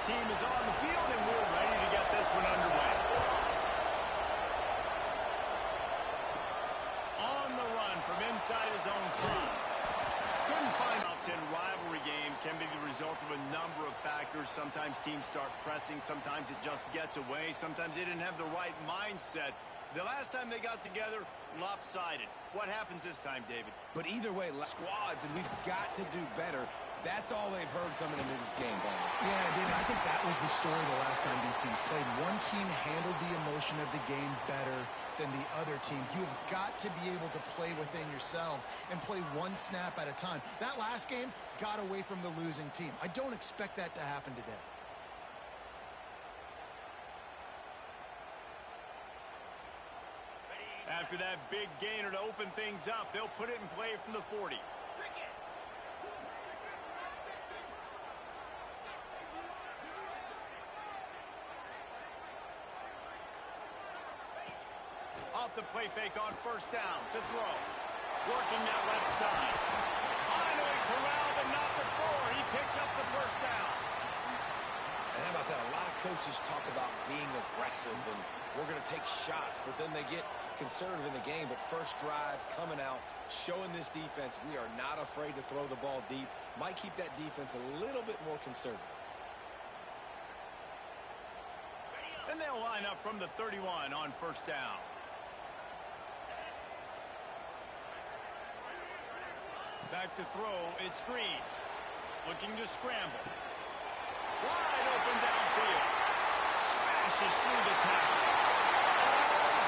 team is on the field, and we're ready to get this one underway. On the run from inside his own 5. Couldn't find outs in rivalry games can be the result of a number of factors. Sometimes teams start pressing. Sometimes it just gets away. Sometimes they didn't have the right mindset. The last time they got together, lopsided. What happens this time, David? But either way, squads, and we've got to do better. That's all they've heard coming into this game, Bob. Yeah, David, I think that was the story the last time these teams played. One team handled the emotion of the game better than the other team. You've got to be able to play within yourselves and play one snap at a time. That last game got away from the losing team. I don't expect that to happen today. After that big gainer to open things up, they'll put it in play from the 40. Off the play fake on first down to throw. Working that left side. Finally corralled, but not before. He picks up the first down. And how about that? A lot of coaches talk about being aggressive and we're going to take shots, but then they get conservative in the game. But first drive coming out, showing this defense we are not afraid to throw the ball deep. Might keep that defense a little bit more conservative. And they'll line up from the 31 on first down. Back to throw, it's Green. Looking to scramble. Wide open downfield. Smashes through the tackle.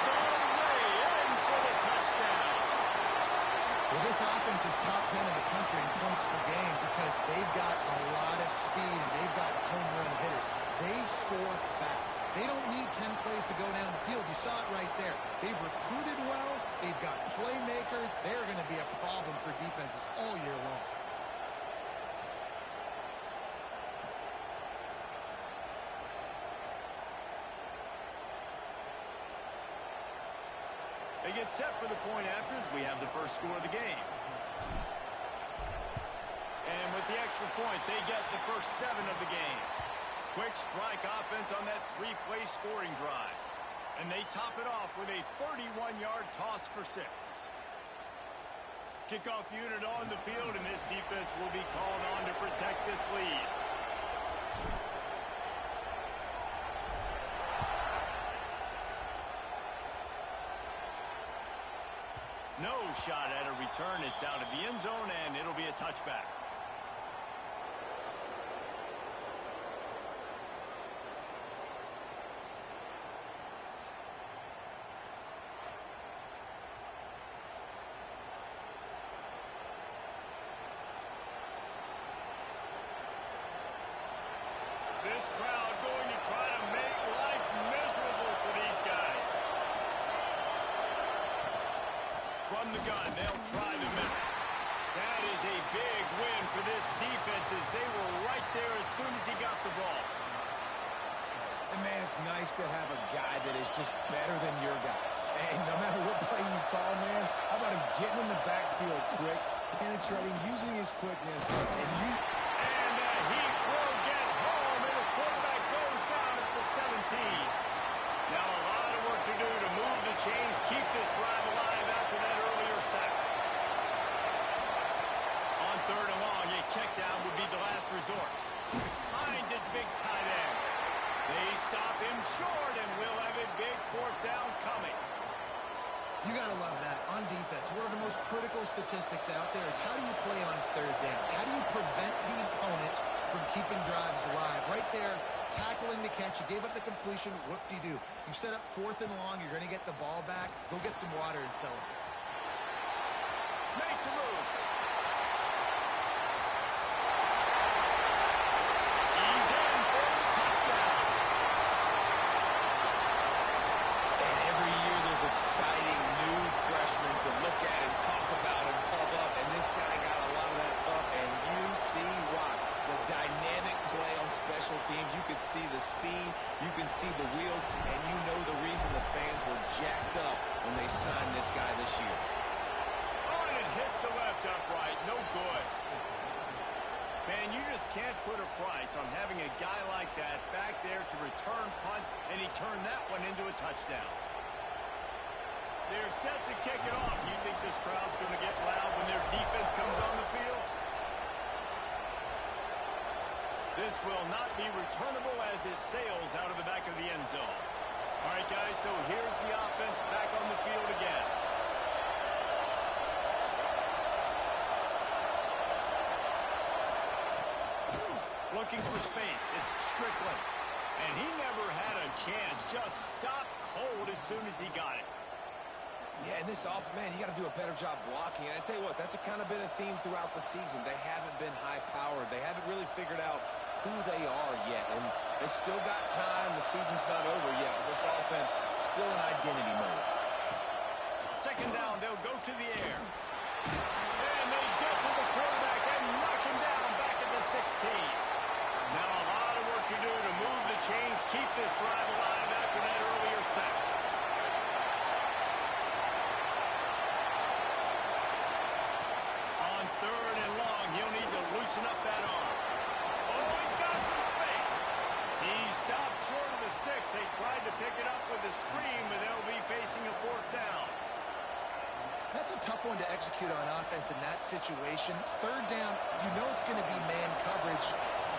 All the way in for the touchdown. Well, this offense is top 10 in the country in points per game because they've got a lot of speed and they've got home run hitters. They score fast. They don't need 10 plays to go down the field. You saw it right there. They've recruited well. They've got playmakers. They're going to be a problem for defenses all year long. They get set for the point after as we have the first score of the game. And with the extra point, they get the first 7 of the game. Quick strike offense on that 3-play scoring drive. And they top it off with a 31-yard toss for 6. Kickoff unit on the field, and this defense will be called on to protect this lead. No shot at a return. It's out of the end zone, and it'll be a touchback. This crowd going to try to make life miserable for these guys. From the gun, they'll try the middle. That is a big win for this defense as they were right there as soon as he got the ball. And, man, it's nice to have a guy that is just better than your guys. And no matter what play you call, man, how about him getting in the backfield quick, penetrating, using his quickness, and he will get home, and the quarterback goes down at the 17. Now a lot of work to do to move the chains, keep this drive alive after that earlier sack. On 3rd and long, a check down would be the last resort. Finds his big tight end. They stop him short, and we'll have a big 4th down coming. You got to love that. On defense, one of the most critical statistics out there is how do you play on 3rd down? How do you prevent the opponent from keeping drives alive? Right there, tackling the catch. You gave up the completion. Whoop-de-doo. You set up 4th and long. You're going to get the ball back. Go get some water and celebrate. Makes a move. He's in for the touchdown. And every year there's exciting new freshmen to look at and talk about and pub up. And this guy got a lot of that up, and you see why. The dynamic play on special teams. You can see the speed. You can see the wheels. And you know the reason the fans were jacked up when they signed this guy this year. Oh, and it hits the left upright. No good. Man, you just can't put a price on having a guy like that back there to return punts, and he turned that one into a touchdown. They're set to kick it off. You think this crowd's going to get loud when their defense comes on the field? This will not be returnable as it sails out of the back of the end zone. All right, guys, so here's the offense back on the field again. Looking for space. It's Strickland. And he never had a chance. Just stopped cold as soon as he got it. Yeah, and this man, you got to do a better job blocking. And I tell you what, that's kind of been a theme throughout the season. They haven't been high-powered. They haven't really figured out who they are yet. And they still got time. The season's not over yet, but this offense still in identity mode. Second down, they'll go to the air. And they get to the quarterback and knock him down back at the 16. Now a lot of work to do to move the chains, keep this drive alive after that earlier sack. On third and long, he'll need to loosen up that arm. Oh, he's got some space. He stopped short of the sticks. They tried to pick it up with a screen, but they'll be facing a fourth down. That's a tough one to execute on offense in that situation. Third down, you know it's going to be man coverage.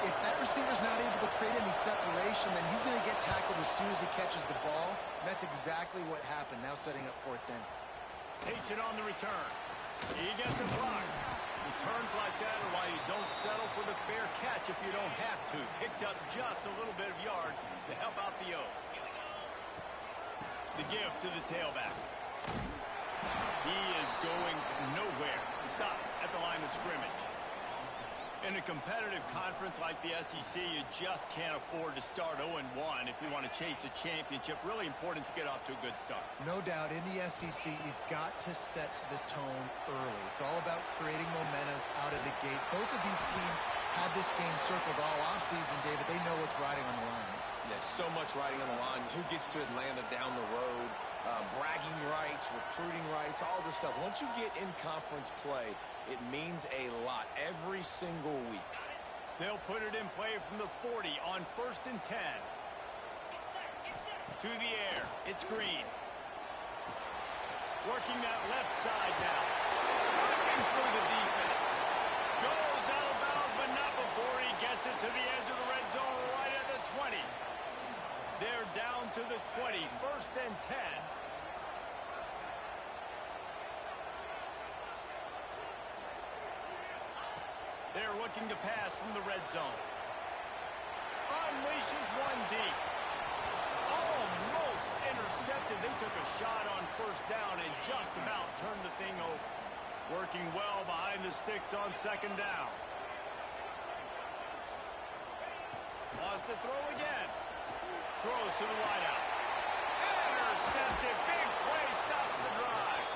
If that receiver's not able to create any separation, then he's going to get tackled as soon as he catches the ball. And that's exactly what happened. Now setting up fourth down. Takes it on the return. He gets a block. Returns like that are why you don't settle for the fair catch if you don't have to. Picks up just a little bit of yards to help out the O. The give to the tailback. He is going nowhere. Stop at the line of scrimmage. In a competitive conference like the SEC, you just can't afford to start 0-1 if you want to chase a championship. Really important to get off to a good start. No doubt, in the SEC, you've got to set the tone early. It's all about creating momentum out of the gate. Both of these teams had this game circled all offseason, David. They know what's riding on the line. There's so much riding on the line. Who gets to Atlanta down the road? Bragging rights, recruiting rights, all this stuff. Once you get in conference play, it means a lot every single week. They'll put it in play from the 40 on 1st and 10. To the air. It's Green. Working that left side now. Working through the defense. Goes out of bounds, but not before he gets it to the edge of the red zone right at the 20. They're down to the 20. 1st and 10. They're looking to pass from the red zone. Unleashes one deep. Almost intercepted. They took a shot on 1st down and just about turned the thing over. Working well behind the sticks on 2nd down. Wants to throw again. Throws to the wideout. Intercepted. Big play. Stops the drive.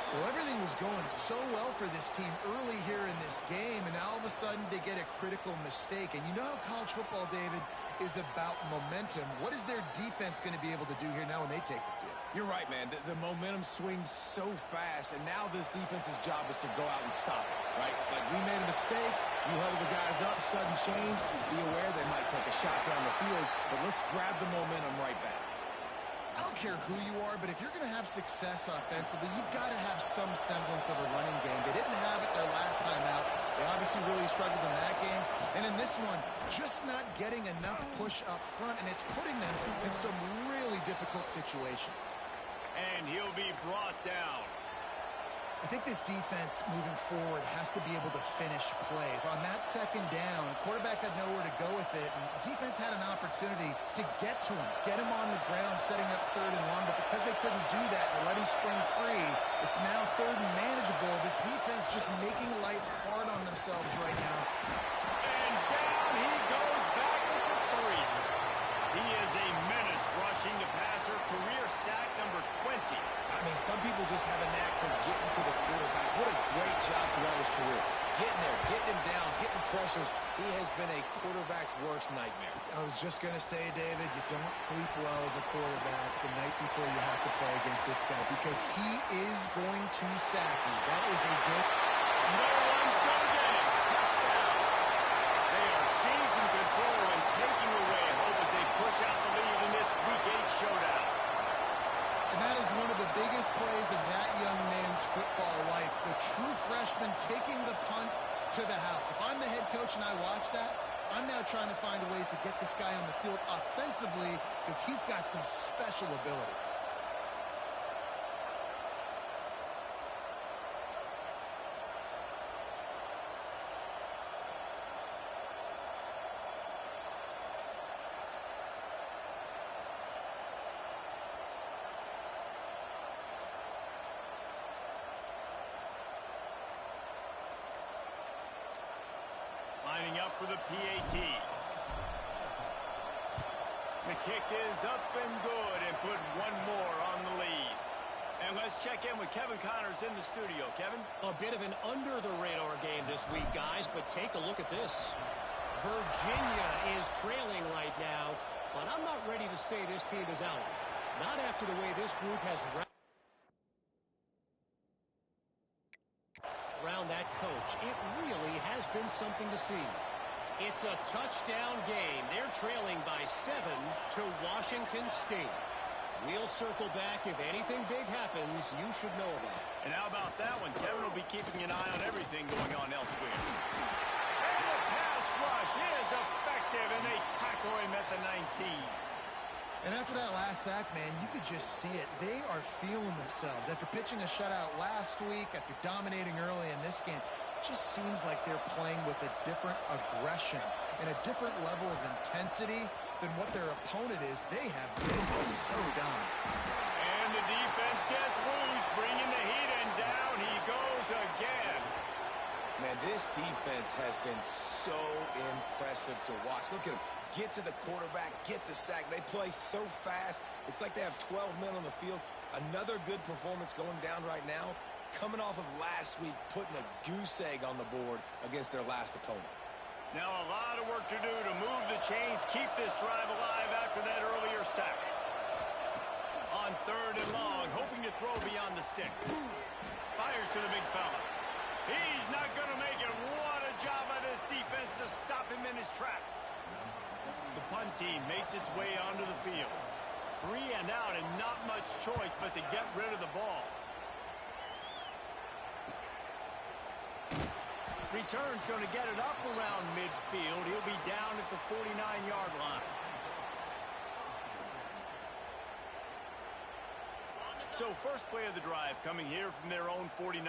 Well, everything was going so well for this team early here in this game, and now all of a sudden they get a critical mistake. And you know how college football, David, is about momentum. What is their defense going to be able to do here now when they take the field? You're right, man. The momentum swings so fast, and now this defense's job is to go out and stop it, right? Like, we made a mistake. You held the guys up, sudden change. Be aware they might take a shot down the field, but let's grab the momentum right back. I don't care who you are, but if you're going to have success offensively, you've got to have some semblance of a running game. They didn't have it their last time out. They obviously really struggled in that game. And in this one, just not getting enough push up front, and it's putting them in some really difficult situations. And he'll be brought down. I think this defense moving forward has to be able to finish plays. On that 2nd down, quarterback had nowhere to go with it, and the defense had an opportunity to get to him, get him on the ground, setting up 3rd and long, but because they couldn't do that, they let him spring free. It's now 3rd and manageable. This defense just making life hard on themselves right now. And down he goes back at the 3. He is a menace rushing the passer, career sack number 20. I mean, some people just have a knack for getting to the quarterback. What a great job throughout his career. Getting there, getting him down, getting pressures. He has been a quarterback's worst nightmare. I was just going to say, David, you don't sleep well as a quarterback the night before you have to play against this guy because he is going to sack you. That is a good... No one's going to get him. Touchdown. the biggest plays of that young man's football life. The true freshman taking the punt to the house. If I'm the head coach and I watch that, I'm now trying to find ways to get this guy on the field offensively because he's got some special ability. Lining up for the PAT. The kick is up and good and put one more on the lead. And let's check in with Kevin Connors in the studio. Kevin? A bit of an under-the-radar game this week, guys, but take a look at this. Virginia is trailing right now, but I'm not ready to say this team is out. Not after the way this group has around that coach. It really has been something to see. It's a touchdown game. They're trailing by 7 to Washington State. We'll circle back. If anything big happens, you should know about it. And how about that one? Kevin will be keeping an eye on everything going on elsewhere. And the pass rush is effective, and they tackle him at the 19. And after that last sack, man, you could just see it. They are feeling themselves. After pitching a shutout last week, after dominating early in this game, it just seems like they're playing with a different aggression and a different level of intensity than what their opponent is. They have been so dominant. And the defense gets loose, bringing the heat, and down he goes again. Man, this defense has been so impressive to watch. Look at them. Get to the quarterback, get the sack. They play so fast. It's like they have 12 men on the field. Another good performance going down right now. Coming off of last week, putting a goose egg on the board against their last opponent. Now a lot of work to do to move the chains, keep this drive alive after that earlier sack. On 3rd and long, hoping to throw beyond the sticks. Fires to the big fella. He's not going to make it. What a job by this defense to stop him in his tracks. The punt team makes its way onto the field. 3 and out and not much choice but to get rid of the ball. Return's going to get it up around midfield. He'll be down at the 49-yard line. So first play of the drive coming here from their own 49.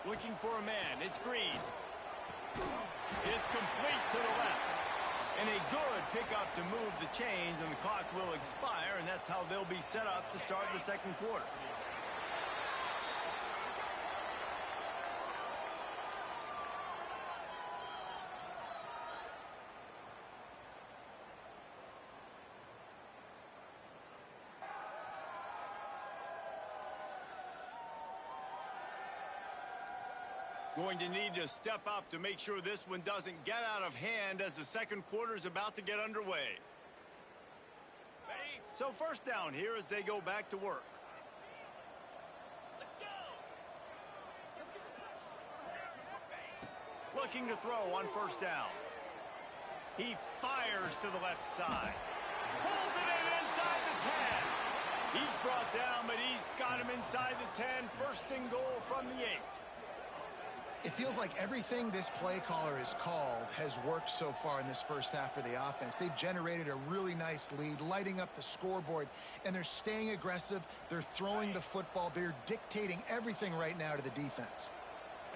Looking for a man. It's Green. It's complete to the left. And a good pickup to move the chains, and the clock will expire, and that's how they'll be set up to start the second quarter. Going to need to step up to make sure this one doesn't get out of hand as the second quarter is about to get underway. So first down here as they go back to work. Let's go. Looking to throw on first down. He fires to the left side. Pulls it in inside the 10. He's brought down, but he's got him inside the 10. First and goal from the 8. It feels like everything this play caller has called has worked so far in this first half for the offense. They've generated a really nice lead, lighting up the scoreboard, and they're staying aggressive. They're throwing the football. They're dictating everything right now to the defense.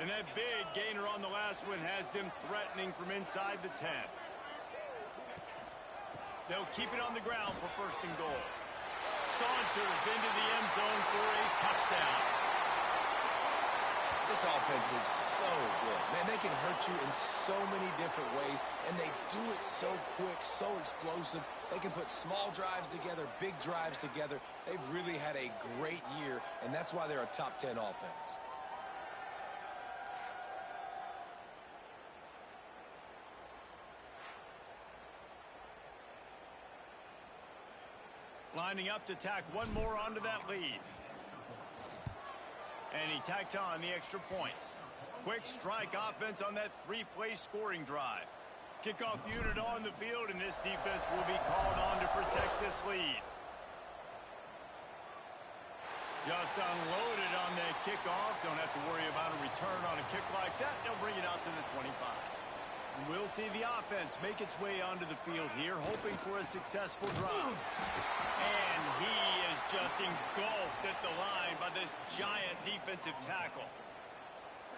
And that big gainer on the last one has them threatening from inside the 10. They'll keep it on the ground for first and goal. Saunters into the end zone for a touchdown. This offense is so good. Man, they can hurt you in so many different ways, and they do it so quick, so explosive. They can put small drives together, big drives together. They've really had a great year, and that's why they're a top 10 offense. Lining up to tack one more onto that lead. And he tacks on the extra point. Quick strike offense on that 3-play scoring drive. Kickoff unit on the field, and this defense will be called on to protect this lead. Just unloaded on that kickoff. Don't have to worry about a return on a kick like that. They'll bring it out to the 25. And we'll see the offense make its way onto the field here, hoping for a successful drive. And he is just engulfed at the line by this giant defensive tackle.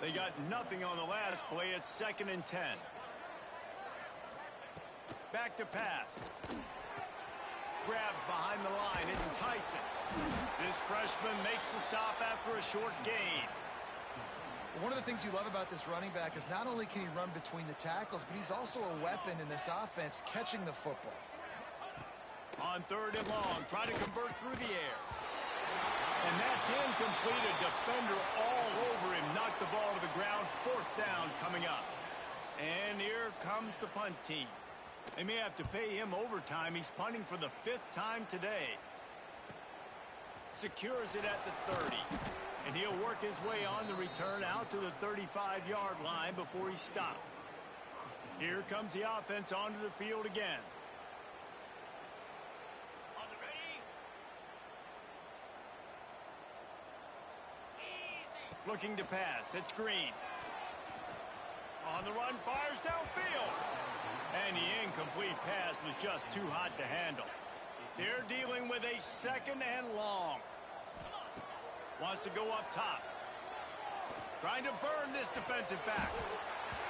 They got nothing on the last play. It's 2nd and 10. Back to pass. Grabbed behind the line. It's Tyson. This freshman makes the stop after a short gain. One of the things you love about this running back is not only can he run between the tackles, but he's also a weapon in this offense catching the football. On 3rd and long, try to convert through the air. And that's incomplete. A defender all over him. Knocked the ball to the ground. 4th down coming up. And here comes the punt team. They may have to pay him overtime. He's punting for the 5th time today. Secures it at the 30. And he'll work his way on the return out to the 35-yard line before he stopped. Here comes the offense onto the field again. On the ready. Easy. Looking to pass. It's Green. On the run, fires downfield. And the incomplete pass was just too hot to handle. They're dealing with a 2nd and long. Wants to go up top. Trying to burn this defensive back.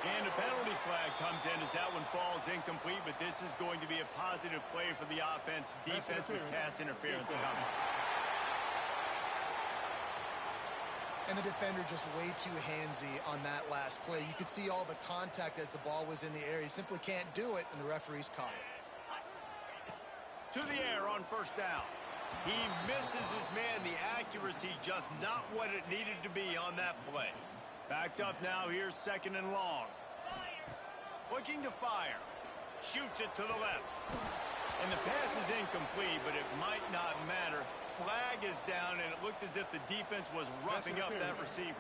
And a penalty flag comes in as that one falls incomplete, but this is going to be a positive play for the offense. Defense with pass interference coming. And the defender just way too handsy on that last play. You could see all the contact as the ball was in the air. He simply can't do it, and the referees caught it. To the air on 1st down. He misses his man. The accuracy just not what it needed to be on that play. Backed up now. Here's 2nd and long. Looking to fire. Shoots it to the left. And the pass is incomplete, but it might not matter. Flag is down, and it looked as if the defense was roughing up that receiver.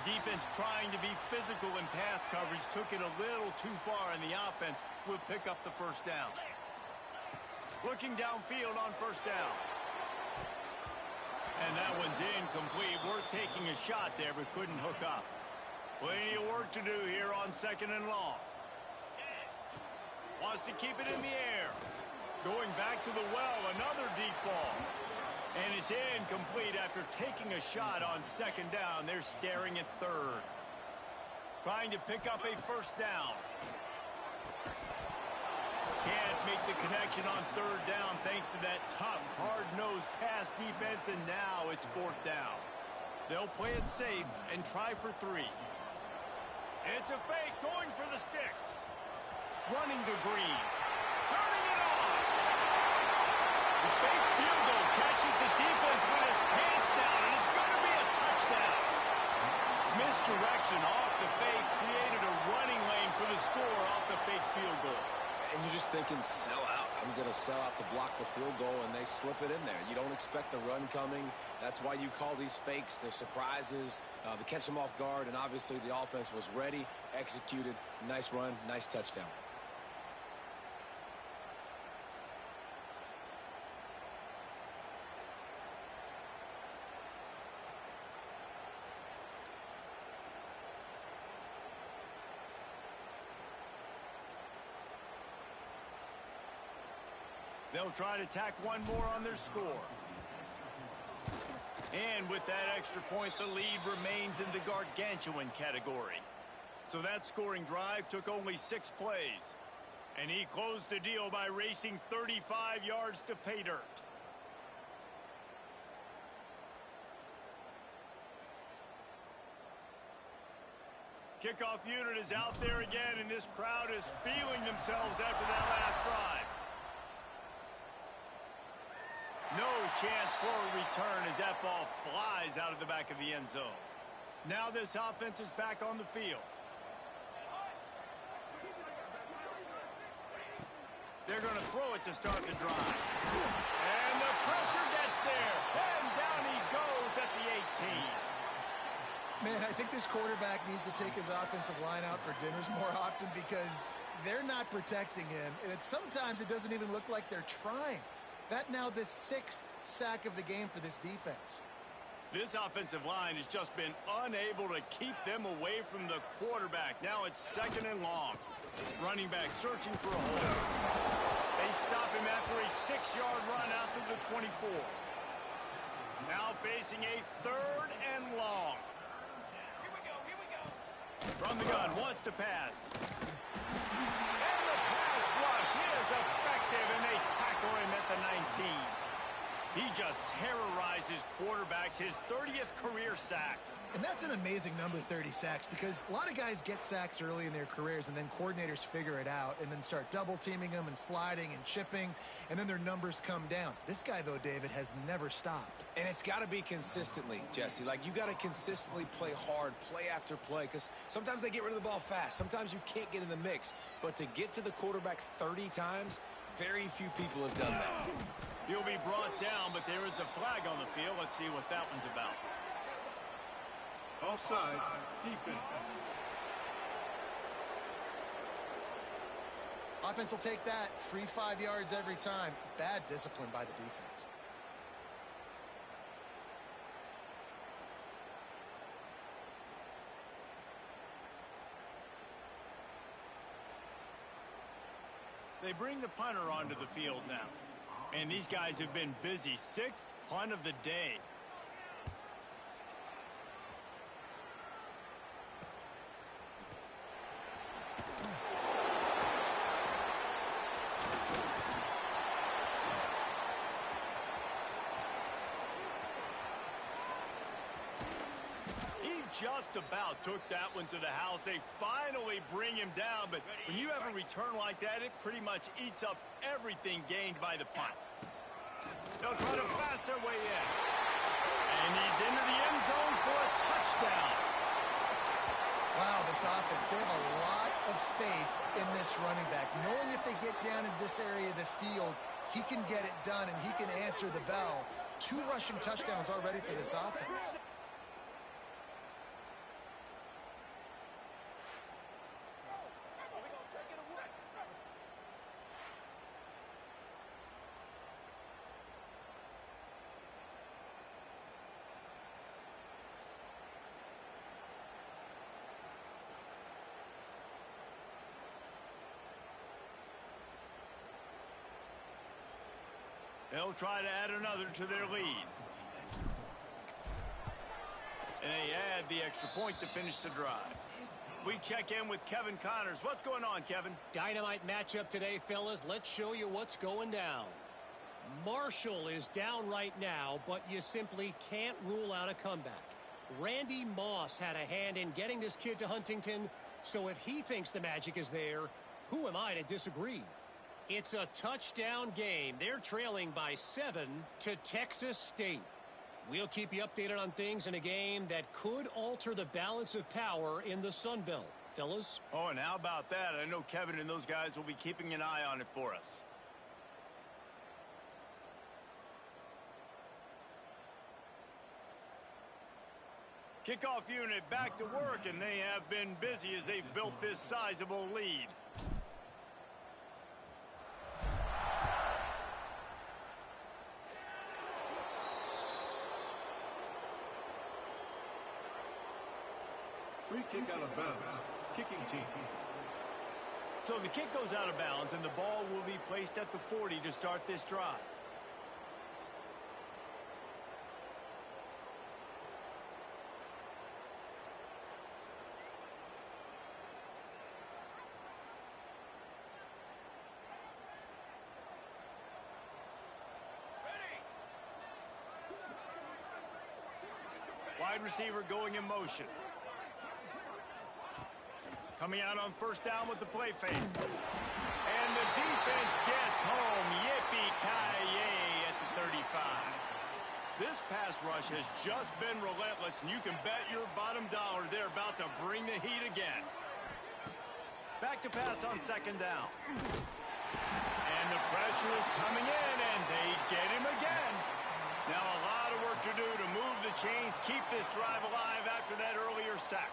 Defense trying to be physical in pass coverage, took it a little too far, and the offense will pick up the 1st down. Looking downfield on 1st down. And that one's incomplete. Worth taking a shot there, but couldn't hook up. Plenty of work to do here on 2nd and long. Wants to keep it in the air. Going back to the well, another deep ball. And it's incomplete after taking a shot on 2nd down. They're staring at 3rd. Trying to pick up a 1st down. Can't make the connection on 3rd down thanks to that tough, hard-nosed pass defense, and now it's 4th down. They'll play it safe and try for 3. It's a fake, going for the sticks. Running to Green. Turning it on. The fake field goal catches the defense with its pants down, and it's going to be a touchdown. Misdirection off the fake created a running lane for the score off the fake field goal. And you're just thinking, sell out. I'm going to sell out to block the field goal, and they slip it in there. You don't expect the run coming. That's why you call these fakes. They're surprises. To catch them off guard, and obviously the offense was ready, executed. Nice run, nice touchdown. They'll try to tack one more on their score. And with that extra point, the lead remains in the gargantuan category. So that scoring drive took only 6 plays. And he closed the deal by racing 35 yards to pay dirt. Kickoff unit is out there again, and this crowd is feeling themselves after that last drive. No chance for a return as that ball flies out of the back of the end zone. Now this offense is back on the field. They're going to throw it to start the drive. And the pressure gets there. And down he goes at the 18. Man, I think this quarterback needs to take his offensive line out for dinners more often because they're not protecting him. And sometimes it doesn't even look like they're trying. That now the 6th sack of the game for this defense. This offensive line has just been unable to keep them away from the quarterback. Now it's 2nd and long. Running back searching for a hole. They stop him after a 6-yard run out to the 24. Now facing a 3rd and long. Here we go. From the gun, wants to pass. And the pass rush is effective, and they tackle him at the 19. He just terrorizes quarterbacks, his 30th career sack. And that's an amazing number, 30 sacks, because a lot of guys get sacks early in their careers, and then coordinators figure it out and then start double-teaming them and sliding and chipping, and then their numbers come down. This guy, though, David, has never stopped. And it's got to be consistently, Jesse. Like, you got to consistently play hard, play after play, because sometimes they get rid of the ball fast. Sometimes you can't get in the mix. But to get to the quarterback 30 times, very few people have done that. He'll be brought down, but there is a flag on the field. Let's see what that one's about. Offside, defense. Offense will take that. Free 5 yards every time. Bad discipline by the defense. They bring the punter onto the field now. And these guys have been busy. 6th punt of the day. Just about took that one to the house. They finally bring him down, but when you have a return like that, it pretty much eats up everything gained by the punt. They'll try to pass their way in. And he's into the end zone for a touchdown. Wow, this offense, they have a lot of faith in this running back, knowing if they get down in this area of the field, he can get it done and he can answer the bell. 2 rushing touchdowns already for this offense. They'll try to add another to their lead. And they add the extra point to finish the drive. We check in with Kevin Connors. What's going on, Kevin? Dynamite matchup today, fellas. Let's show you what's going down. Marshall is down right now, but you simply can't rule out a comeback. Randy Moss had a hand in getting this kid to Huntington, so if he thinks the magic is there, who am I to disagree? It's a touchdown game. They're trailing by 7 to Texas State. We'll keep you updated on things in a game that could alter the balance of power in the Sun Belt. Fellas? Oh, and how about that? I know Kevin and those guys will be keeping an eye on it for us. Kickoff unit back to work, and they have been busy as they've built this sizable lead. Free kick out of bounds. Kicking team. So the kick goes out of bounds, and the ball will be placed at the 40 to start this drive. Wide receiver going in motion. Coming out on first down with the play fake. And the defense gets home. Yippee-ki-yay at the 35. This pass rush has just been relentless, and you can bet your bottom dollar they're about to bring the heat again. Back to pass on second down. And the pressure is coming in, and they get him again. Now a lot of work to do to move the chains, keep this drive alive after that earlier sack.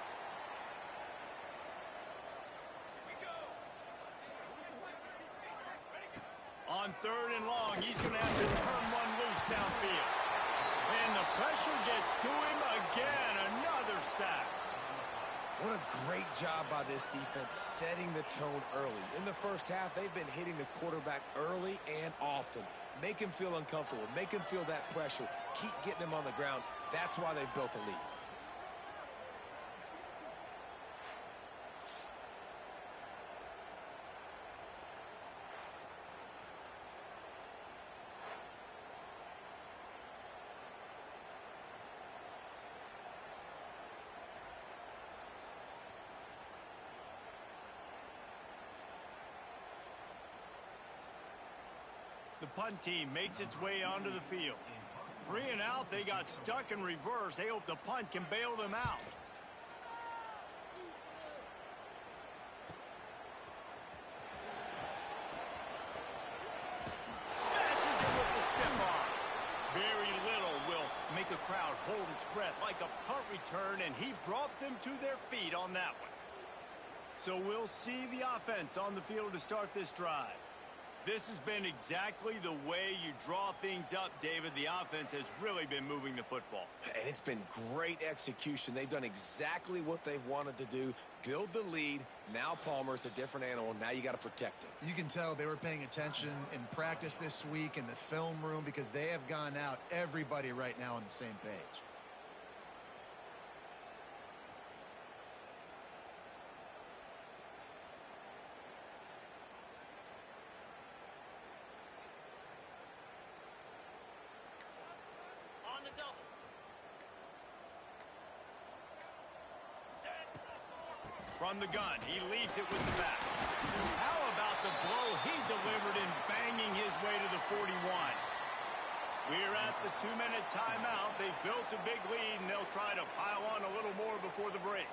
On 3rd and long, he's going to have to turn one loose downfield. And the pressure gets to him again. Another sack. What a great job by this defense setting the tone early. In the first half, they've been hitting the quarterback early and often. Make him feel uncomfortable. Make him feel that pressure. Keep getting him on the ground. That's why they've built a lead. The punt team makes its way onto the field. 3 and out, they got stuck in reverse. They hope the punt can bail them out. Smashes it with the stiff arm. Very little will make a crowd hold its breath like a punt return, and he brought them to their feet on that one. So we'll see the offense on the field to start this drive. This has been exactly the way you draw things up, David. The offense has really been moving the football. And it's been great execution. They've done exactly what they've wanted to do. Build the lead. Now Palmer's a different animal. Now you got to protect him. You can tell they were paying attention in practice this week in the film room because they have gone out, everybody right now on the same page. From the gun, he leaves it with the back. How about the blow he delivered in banging his way to the 41? We're at the 2-minute timeout. They've built a big lead, and they'll try to pile on a little more before the break.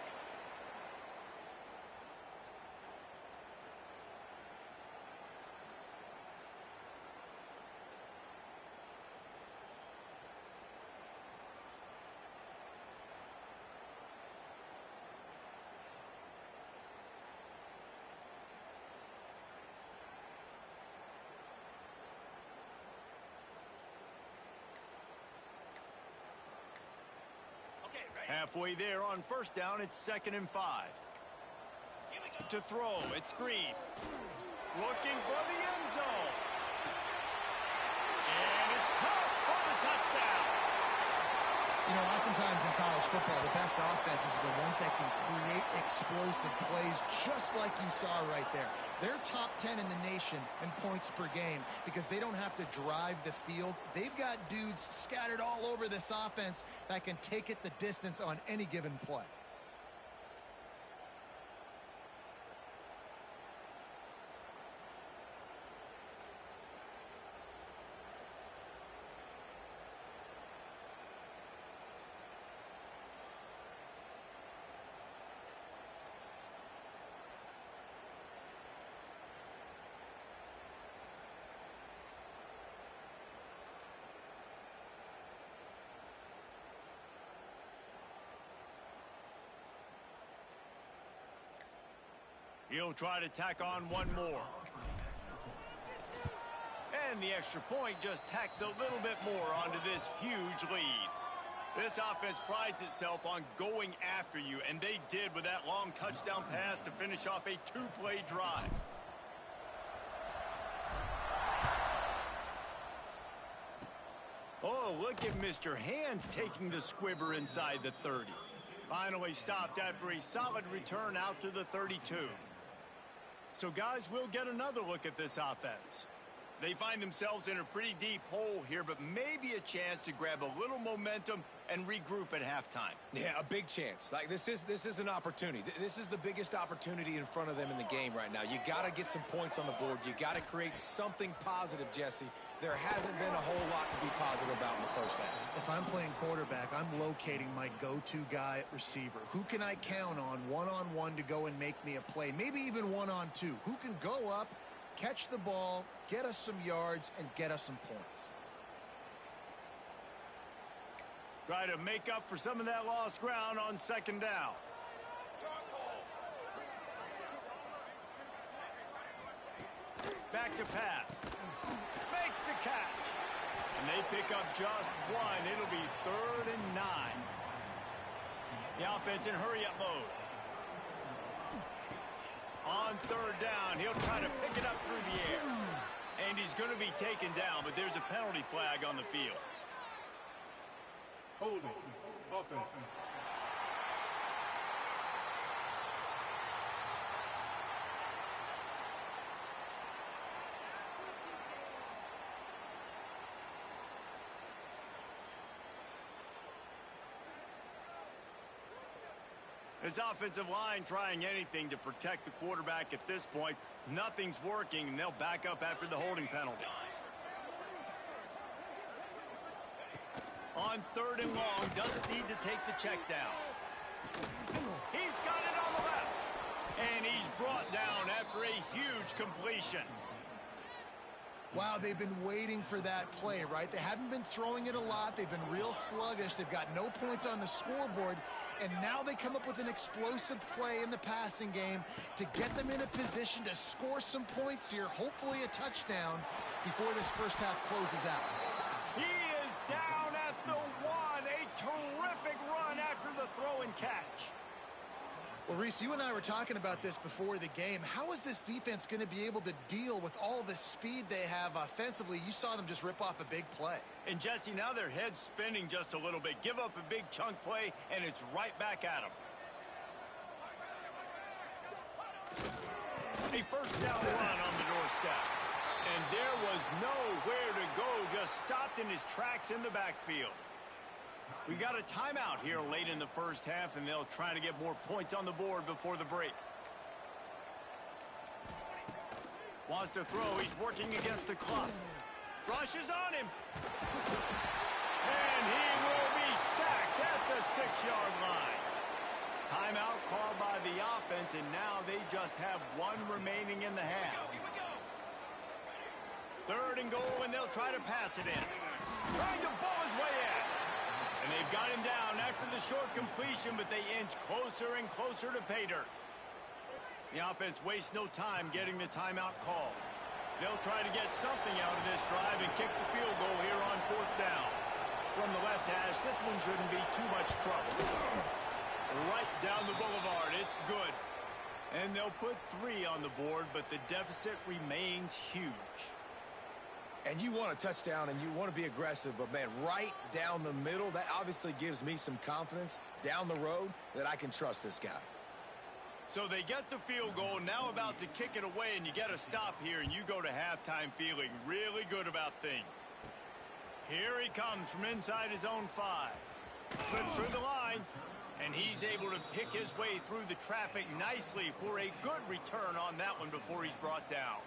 Halfway there on first down, it's 2nd and 5. To throw, it's Green. Looking for the end zone. And it's caught for the touchdown. You know, oftentimes in college football, the best offenses are the ones that can create explosive plays just like you saw right there. They're top 10 in the nation in points per game because they don't have to drive the field. They've got dudes scattered all over this offense that can take it the distance on any given play. He'll try to tack on one more. And the extra point just tacks a little bit more onto this huge lead. This offense prides itself on going after you, and they did with that long touchdown pass to finish off a 2-play drive. Oh, look at Mr. Hands taking the squibber inside the 30. Finally stopped after a solid return out to the 32. So, guys, we'll get another look at this offense. They find themselves in a pretty deep hole here, but maybe a chance to grab a little momentum and regroup at halftime. Yeah, a big chance. Like this is an opportunity. This is the biggest opportunity in front of them in the game right now. You got to get some points on the board. You got to create something positive, Jesse. There hasn't been a whole lot to be positive about in the first half. If I'm playing quarterback, I'm locating my go-to guy at receiver. Who can I count on one-on-one to go and make me a play? Maybe even one-on-two. Who can go up, catch the ball, get us some yards, and get us some points? Try to make up for some of that lost ground on 2nd down. Back to pass. Makes the catch. And they pick up just one. It'll be 3rd and 9. The offense in hurry-up mode. On 3rd down, he'll try to pick it up through the air. And he's going to be taken down, but there's a penalty flag on the field. Holding. Offense. This offensive line trying anything to protect the quarterback at this point. Nothing's working, and they'll back up after the holding penalty. On 3rd and long, doesn't need to take the check down. He's got it on the left. And he's brought down after a huge completion. Wow, they've been waiting for that play, right? They haven't been throwing it a lot. They've been real sluggish. They've got no points on the scoreboard. And now they come up with an explosive play in the passing game to get them in a position to score some points here, hopefully a touchdown, before this first half closes out. He is down at the 1. A terrific run after the throw and catch. Well, Reese, you and I were talking about this before the game. How is this defense going to be able to deal with all the speed they have offensively? You saw them just rip off a big play. And, Jesse, now their head's spinning just a little bit. Give up a big chunk play, and it's right back at them. A first down run on the doorstep. And there was nowhere to go, just stopped in his tracks in the backfield. We got a timeout here late in the first half, and they'll try to get more points on the board before the break. Wants to throw. He's working against the clock. Rushes on him. And he will be sacked at the 6-yard line. Timeout called by the offense, and now they just have 1 remaining in the half. 3rd and goal, and they'll try to pass it in. Trying to ball his way in. And they've got him down after the short completion, but they inch closer and closer to pay dirt. The offense wastes no time getting the timeout call. They'll try to get something out of this drive and kick the field goal here on 4th down. From the left hash, this one shouldn't be too much trouble. Right down the boulevard, it's good. And they'll put 3 on the board, but the deficit remains huge. And you want a touchdown and you want to be aggressive, but, man, right down the middle, that obviously gives me some confidence down the road that I can trust this guy. So they get the field goal, now about to kick it away, and you get a stop here, and you go to halftime feeling really good about things. Here he comes from inside his own 5. Slips through the line, and he's able to pick his way through the traffic nicely for a good return on that one before he's brought down.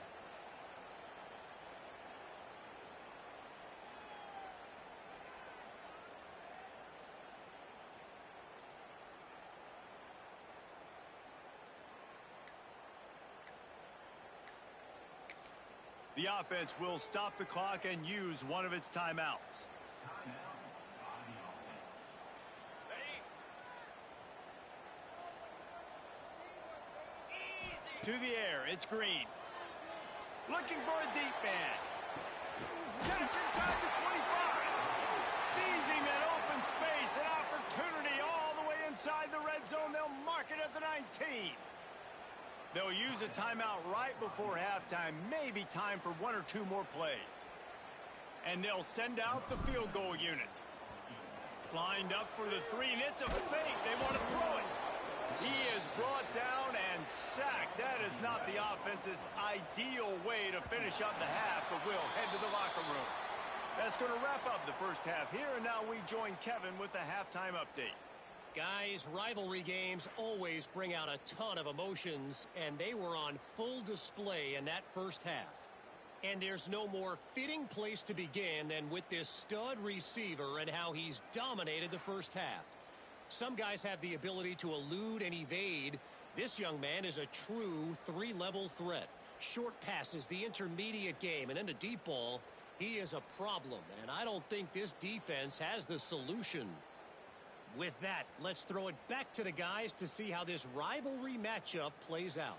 The offense will stop the clock and use one of its timeouts. To the air, it's Green. Looking for a deep man. Catch inside the 25. Seizing an open space, an opportunity all the way inside the red zone. They'll mark it at the 19. They'll use a timeout right before halftime. Maybe time for 1 or 2 more plays. And they'll send out the field goal unit. Lined up for the 3, and it's a fake. They want to throw it. He is brought down and sacked. That is not the offense's ideal way to finish up the half, but we'll head to the locker room. That's going to wrap up the first half here, and now we join Kevin with the halftime update. Guys, rivalry games always bring out a ton of emotions, and they were on full display in that first half. And there's no more fitting place to begin than with this stud receiver and how he's dominated the first half. Some guys have the ability to elude and evade. This young man is a true 3-level threat. Short passes, the intermediate game, and then the deep ball. He is a problem, and I don't think this defense has the solution. With that, let's throw it back to the guys to see how this rivalry matchup plays out.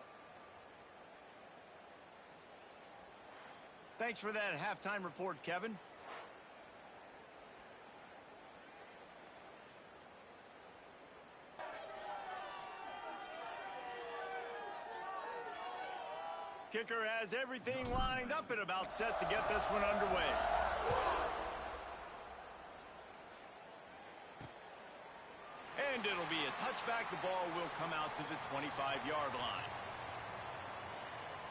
Thanks for that halftime report, Kevin. Kicker has everything lined up and about set to get this one underway. And it'll be a touchback. The ball will come out to the 25-yard line.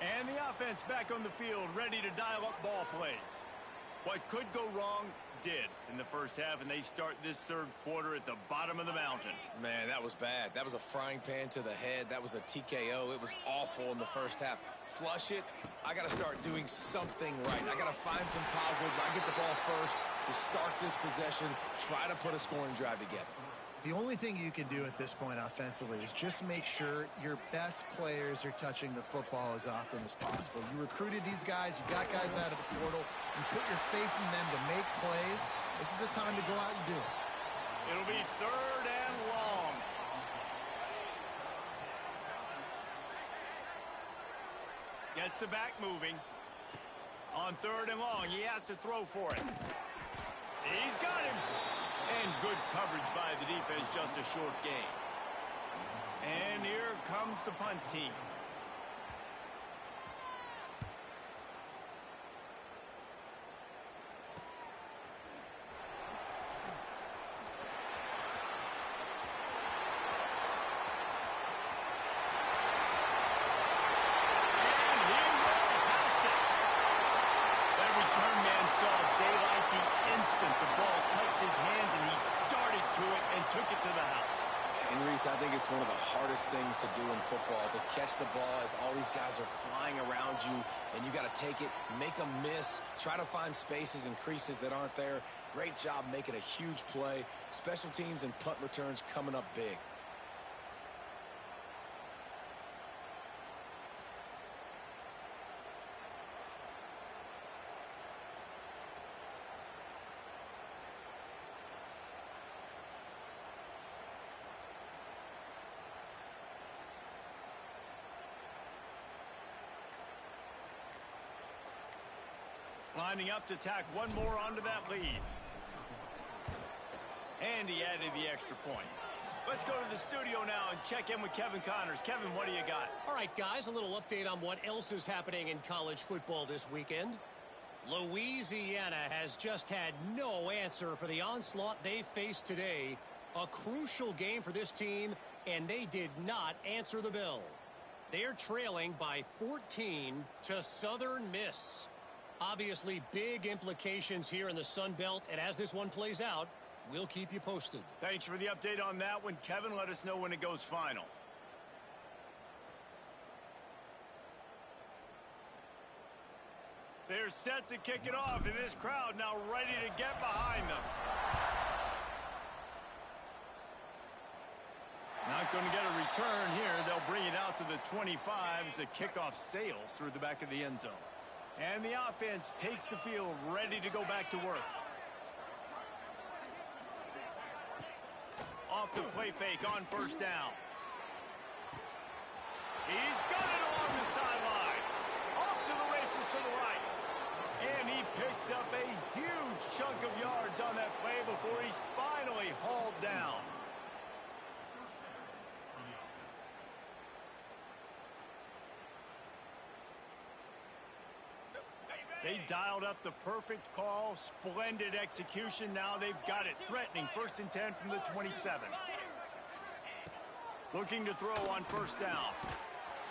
And the offense back on the field, ready to dial up ball plays. What could go wrong did in the first half, and they start this third quarter at the bottom of the mountain. Man, that was bad. That was a frying pan to the head. That was a TKO. It was awful in the first half. Flush it. I got to start doing something right. I got to find some positives. I get the ball first to start this possession, try to put a scoring drive together. The only thing you can do at this point offensively is just make sure your best players are touching the football as often as possible. You recruited these guys. You got guys out of the portal. You put your faith in them to make plays. This is a time to go out and do it. It'll be third and long. Gets the back moving. On third and long, he has to throw for it. He's got him. And good coverage by the defense, just a short gain. And here comes the punt team. I think it's one of the hardest things to do in football, to catch the ball as all these guys are flying around you, and you got to take it, make a miss, try to find spaces and creases that aren't there. Great job making a huge play. Special teams and punt returns coming up big. Lining up to tack one more onto that lead. And he added the extra point. Let's go to the studio now and check in with Kevin Connors. Kevin, what do you got? All right, guys, a little update on what else is happening in college football this weekend. Louisiana has just had no answer for the onslaught they faced today. A crucial game for this team, and they did not answer the bell. They're trailing by 14 to Southern Miss. Obviously, big implications here in the Sun Belt, and as this one plays out, we'll keep you posted. Thanks for the update on that one, Kevin. Let us know when it goes final. They're set to kick it off, and this crowd now ready to get behind them. Not going to get a return here. They'll bring it out to the 25 as the kickoff sails through the back of the end zone. And the offense takes the field, ready to go back to work. Off the play fake on first down. He's got it along the sideline. Off to the races to the right. And he picks up a huge chunk of yards on that play before he's finally hauled down. They dialed up the perfect call, splendid execution. Now they've got it threatening. 1st and 10 from the 27. Looking to throw on first down.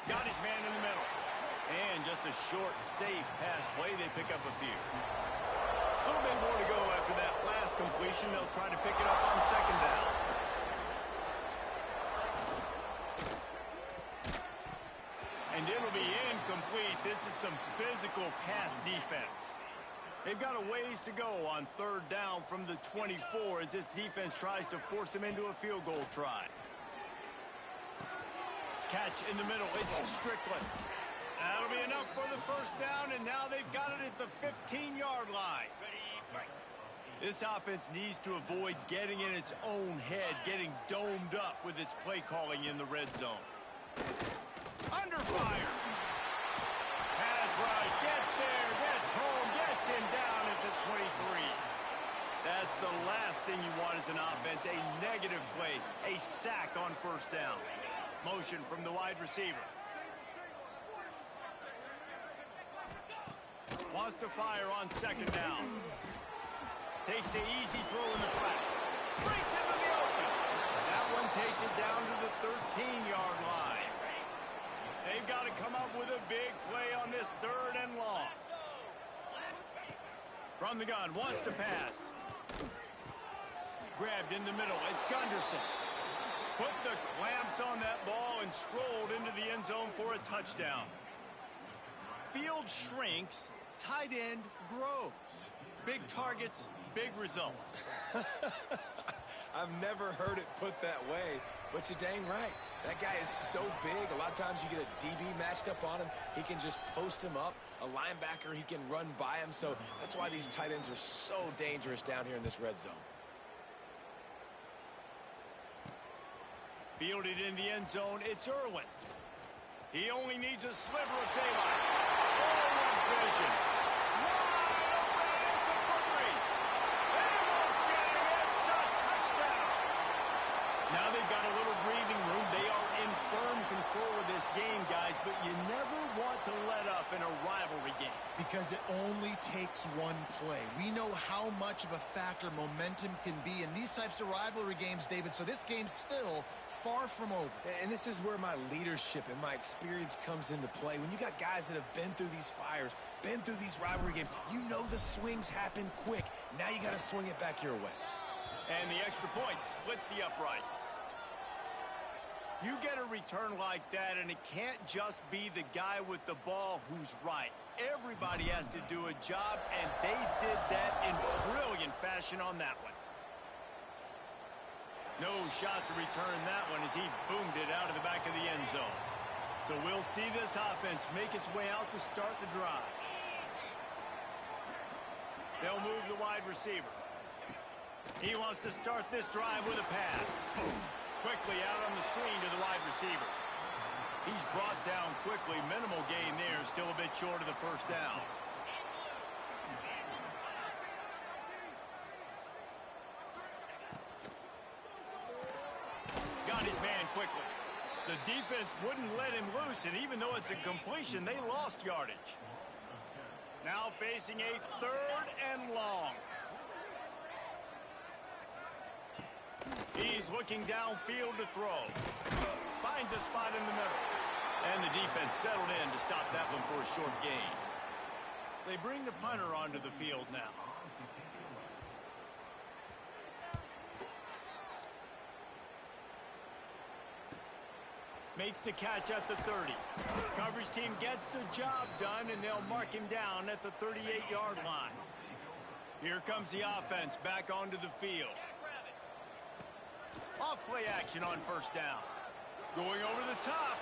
Got his man in the middle. And just a short, safe pass play. They pick up a few. A little bit more to go after that last completion. They'll try to pick it up on second down. And it'll be incomplete. This is some physical pass defense. They've got a ways to go on third down from the 24 as this defense tries to force them into a field goal try. Catch in the middle. It's Strickland. That'll be enough for the first down, and now they've got it at the 15-yard line. This offense needs to avoid getting in its own head, getting domed up with its play calling in the red zone. Under fire. Pass rush gets there, gets home. motion from the wide receiver. Wants to fire on second down. Takes the easy throw in the flat. Breaks into the open. That one takes it down to the 13-yard line. They've got to come up with a big play on this 3rd and long. From the gun, wants to pass. Grabbed in the middle. It's Gunderson. Put the clamps on that ball and strolled into the end zone for a touchdown. Field shrinks. Tight end grows. Big targets, big results. I've never heard it put that way, but you're dang right. That guy is so big. A lot of times you get a DB matched up on him. He can just post him up. A linebacker, he can run by him. So that's why these tight ends are so dangerous down here in this red zone. Fielded in the end zone, it's Irwin. He only needs a sliver of daylight. Forward vision. Wide open, it's a foot race. They won't get it, it's a touchdown. Now they've got a little breathing room. They are in firm control of this game, guys, but you never want to let up in a rivalry game. Because it only takes one play. We know how much of a factor momentum can be in these types of rivalry games, David, so this game's still far from over. And this is where my leadership and my experience comes into play. When you got guys that have been through these fires, been through these rivalry games, you know the swings happen quick. Now you got to swing it back your way. And the extra point splits the uprights. You get a return like that, and it can't just be the guy with the ball who's right. Everybody has to do a job, and they did that in brilliant fashion on that one. No shot to return that one as he boomed it out of the back of the end zone. So we'll see this offense make its way out to start the drive. They'll move the wide receiver. He wants to start this drive with a pass. Quickly out on the screen to the wide receiver. He's brought down quickly. Minimal gain there. Still a bit short of the first down. Got his man quickly. The defense wouldn't let him loose, and even though it's a completion, they lost yardage. Now facing a 3rd and long. He's looking downfield to throw. Finds a spot in the middle. And the defense settled in to stop that one for a short gain. They bring the punter onto the field now. Makes the catch at the 30. Coverage team gets the job done, and they'll mark him down at the 38-yard line. Here comes the offense back onto the field. Off-play action on first down. Going over the top.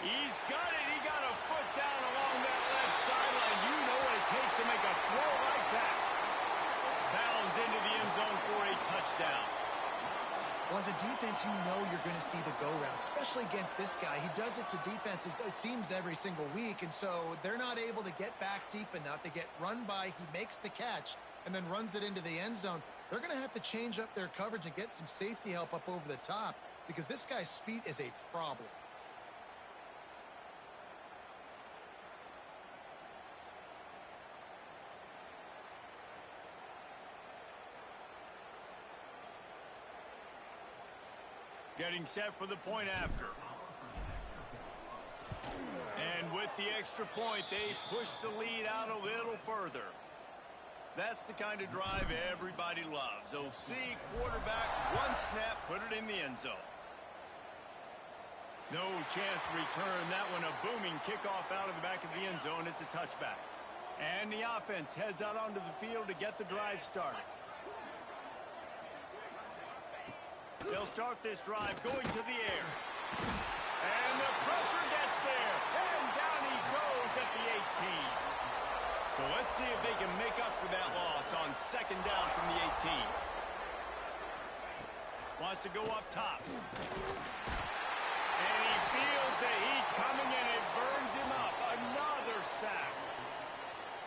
He's got it. He got a foot down along that left sideline. You know what it takes to make a throw like that. Bounds into the end zone for a touchdown. Well, as a defense, you know you're going to see the go-round, especially against this guy. He does it to defenses, it seems, every single week, and so they're not able to get back deep enough. They get run by, he makes the catch, and then runs it into the end zone. They're going to have to change up their coverage and get some safety help up over the top because this guy's speed is a problem. Getting set for the point after. And with the extra point, they push the lead out a little further. That's the kind of drive everybody loves. OC, quarterback, one snap, put it in the end zone. No chance to return that one. A booming kickoff out of the back of the end zone. It's a touchback. And the offense heads out onto the field to get the drive started. They'll start this drive going to the air. And the pressure gets there. And down he goes at the 18. So let's see if they can make up for that loss on second down from the 18. Wants to go up top. And he feels the heat coming and it burns him up. Another sack.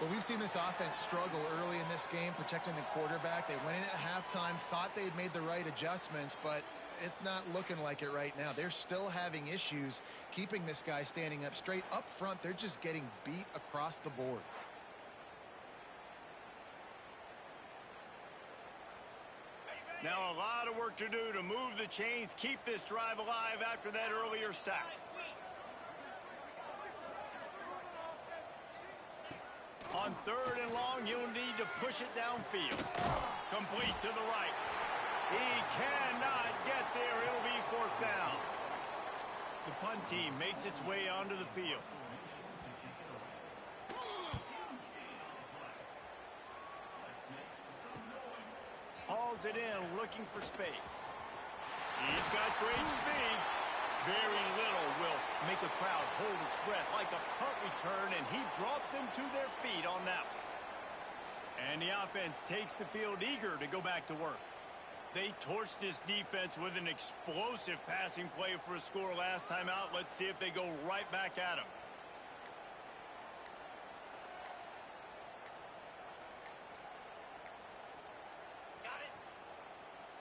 Well, we've seen this offense struggle early in this game, protecting the quarterback. They went in at halftime, thought they had made the right adjustments, but it's not looking like it right now. They're still having issues keeping this guy standing up straight. Up front, they're just getting beat across the board. Now a lot of work to do to move the chains, keep this drive alive after that earlier sack. On 3rd and long, you'll need to push it downfield. Complete to the right. He cannot get there. It'll be 4th down. The punt team makes its way onto the field. Hauls it in, looking for space. He's got great speed. Very little will make a crowd hold its breath like a punt return, and he brought them to their feet on that one. And the offense takes the field eager to go back to work. They torched this defense with an explosive passing play for a score last time out. Let's see if they go right back at him.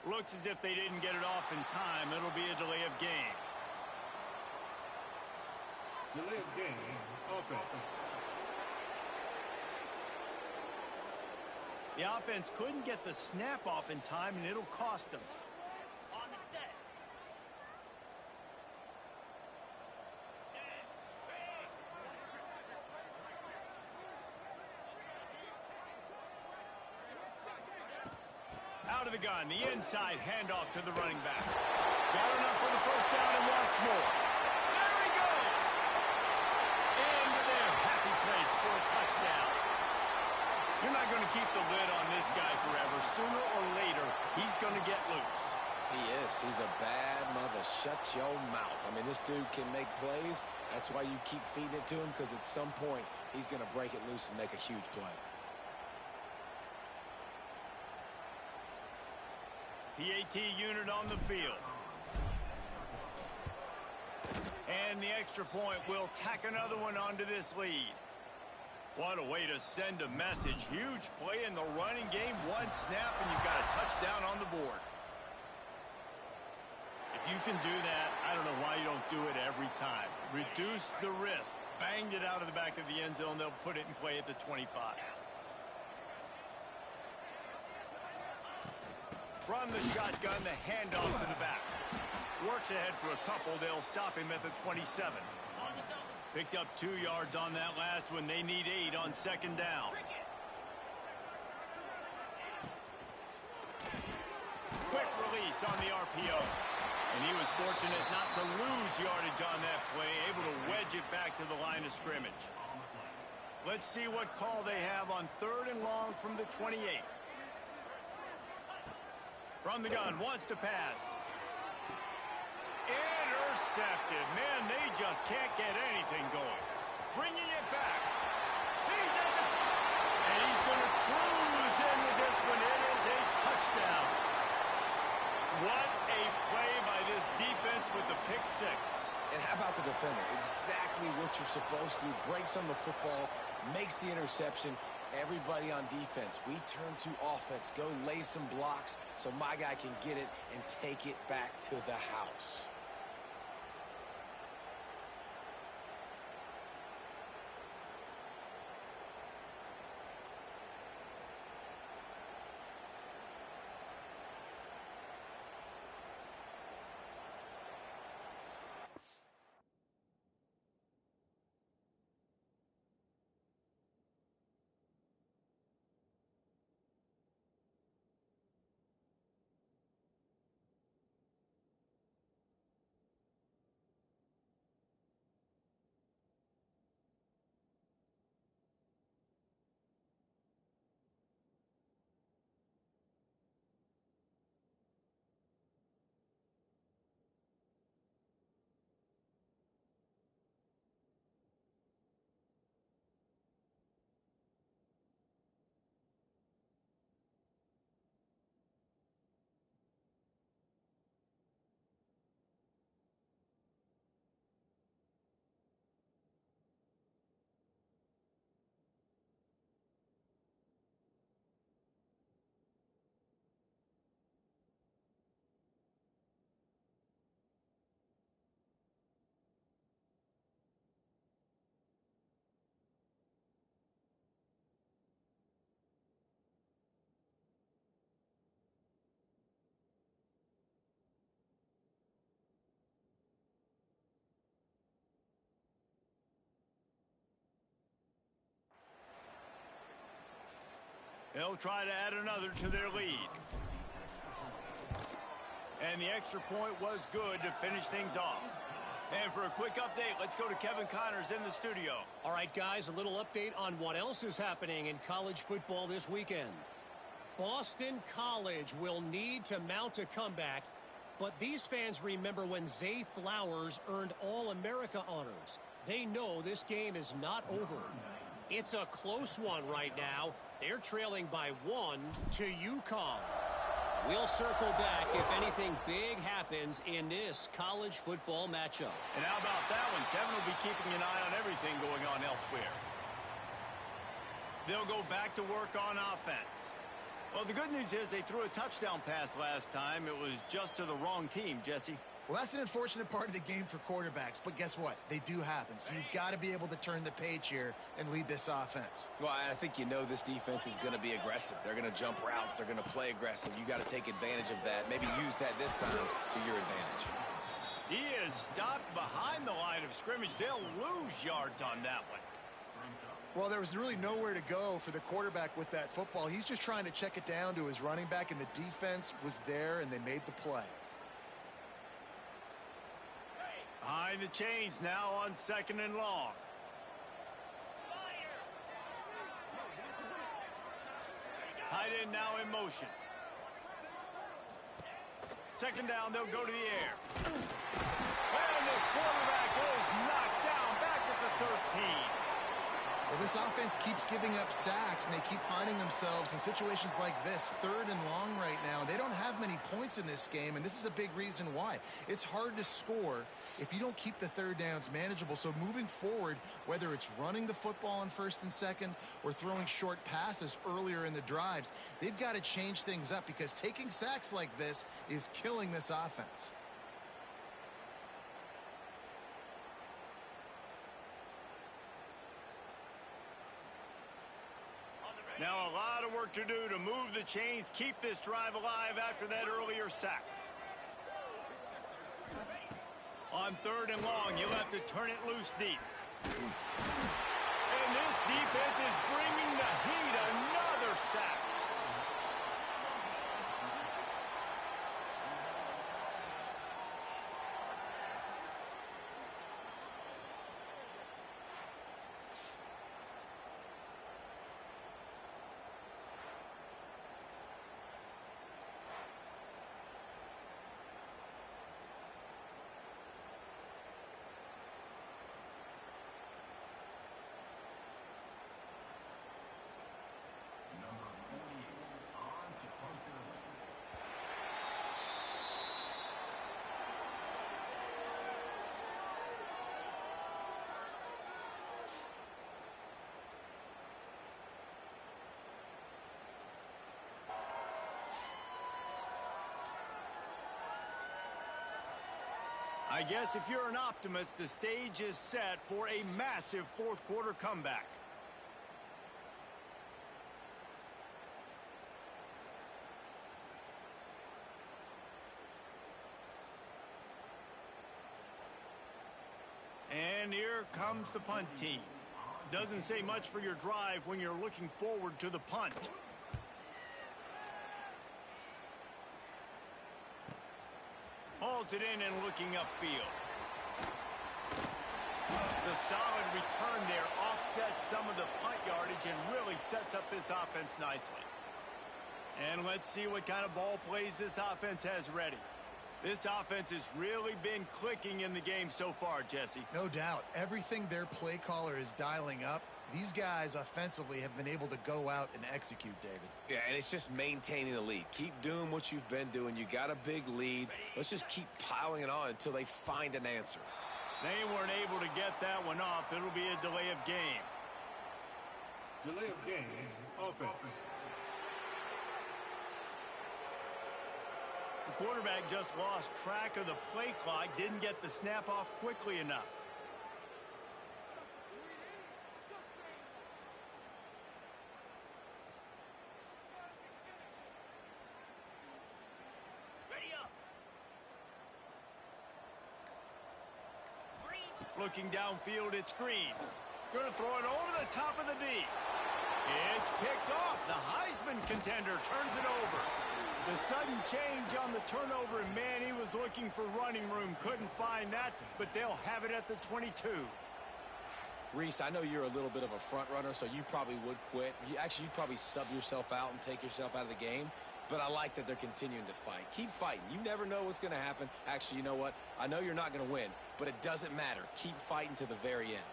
Looks as if they didn't get it off in time. It'll be a delay of game. Delay of game, offense. The offense couldn't get the snap off in time, and it'll cost them. On the set. Out of the gun, the inside handoff to the running back. Got enough for the 1st down and wants more. There he goes! Into their happy place for a touchdown. You're not going to keep the lid on this guy forever. Sooner or later, he's going to get loose. He is. He's a bad mother. Shut your mouth. I mean, this dude can make plays. That's why you keep feeding it to him, because at some point, he's going to break it loose and make a huge play. PAT unit on the field. And the extra point will tack another one onto this lead. What a way to send a message. Huge play in the running game. One snap and you've got a touchdown on the board. If you can do that, I don't know why you don't do it every time. Reduce the risk. Banged it out of the back of the end zone. They'll put it in play at the 25. From the shotgun, the handoff to the back. Works ahead for a couple. They'll stop him at the 27. Picked up 2 yards on that last one. They need 8 on 2nd down. Quick release on the RPO. And he was fortunate not to lose yardage on that play, able to wedge it back to the line of scrimmage. Let's see what call they have on 3rd and long from the 28. From the gun, wants to pass. Intercepted. Man, they just can't get anything going. Bringing it back. He's at the top. And he's going to cruise in with this one. It is a touchdown. What a play by this defense with the pick 6. And how about the defender? Exactly what you're supposed to do. Breaks on the football, makes the interception. Everybody on defense, we turn to offense. Go lay some blocks so my guy can get it and take it back to the house. They'll try to add another to their lead. And the extra point was good to finish things off. And for a quick update, let's go to Kevin Connors in the studio. All right, guys, a little update on what else is happening in college football this weekend. Boston College will need to mount a comeback, but these fans remember when Zay Flowers earned All-America honors. They know this game is not over. It's a close one right now. They're trailing by 1 to UConn. We'll circle back if anything big happens in this college football matchup. And how about that one? Kevin will be keeping an eye on everything going on elsewhere. They'll go back to work on offense. Well, the good news is they threw a touchdown pass last time. It was just to the wrong team, Jesse. Well, that's an unfortunate part of the game for quarterbacks, but guess what? They do happen. So you've got to be able to turn the page here and lead this offense. Well, I think you know this defense is going to be aggressive. They're going to jump routes. They're going to play aggressive. You got to take advantage of that. Maybe use that this time to your advantage. He is stopped behind the line of scrimmage. They'll lose yards on that one. Well, there was really nowhere to go for the quarterback with that football. He's just trying to check it down to his running back, and the defense was there, and they made the play. Behind the chains now on 2nd and long. Tight end now in motion. 2nd down, they'll go to the air. And the quarterback is knocked down back at the 13. Well, this offense keeps giving up sacks, and they keep finding themselves in situations like this, 3rd and long right now. They don't have many points in this game, and this is a big reason why. It's hard to score if you don't keep the 3rd downs manageable. So moving forward, whether it's running the football on 1st and 2nd or throwing short passes earlier in the drives, they've got to change things up because taking sacks like this is killing this offense. Now a lot of work to do to move the chains, keep this drive alive after that earlier sack. On 3rd and long, you'll have to turn it loose deep. And this defense is bringing the heat. Another sack. I guess if you're an optimist, the stage is set for a massive 4th quarter comeback. And here comes the punt team. Doesn't say much for your drive when you're looking forward to the punt. Hauls it in and looking upfield. The solid return there offsets some of the punt yardage and really sets up this offense nicely. And let's see what kind of ball plays this offense has ready. This offense has really been clicking in the game so far, Jesse. No doubt. Everything their play caller is dialing up, these guys offensively have been able to go out and execute, David. Yeah, and it's just maintaining the lead. Keep doing what you've been doing. You got a big lead. Let's just keep piling it on until they find an answer. They weren't able to get that one off. It'll be a delay of game. Delay of game, offense. The quarterback just lost track of the play clock, didn't get the snap off quickly enough. Ready up. Looking downfield, it's Green. Going to throw it over the top of the D. It's picked off. The Heisman contender turns it over. The sudden change on the turnover, and man, he was looking for running room. Couldn't find that, but they'll have it at the 22. Reese, I know you're a little bit of a front runner, so you probably would quit. You'd probably sub yourself out and take yourself out of the game. But I like that they're continuing to fight. Keep fighting. You never know what's going to happen. Actually, you know what? I know you're not going to win, but it doesn't matter. Keep fighting to the very end.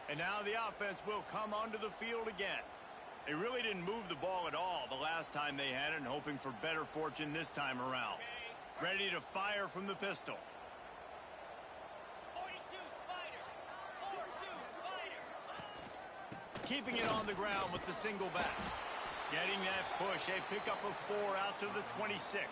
And now the offense will come onto the field again. They really didn't move the ball at all the last time they had it, and hoping for better fortune this time around. Ready to fire from the pistol. 42 Spider. 4-2 Spider. Keeping it on the ground with the single back. Getting that push, a pickup of 4 out to the 26.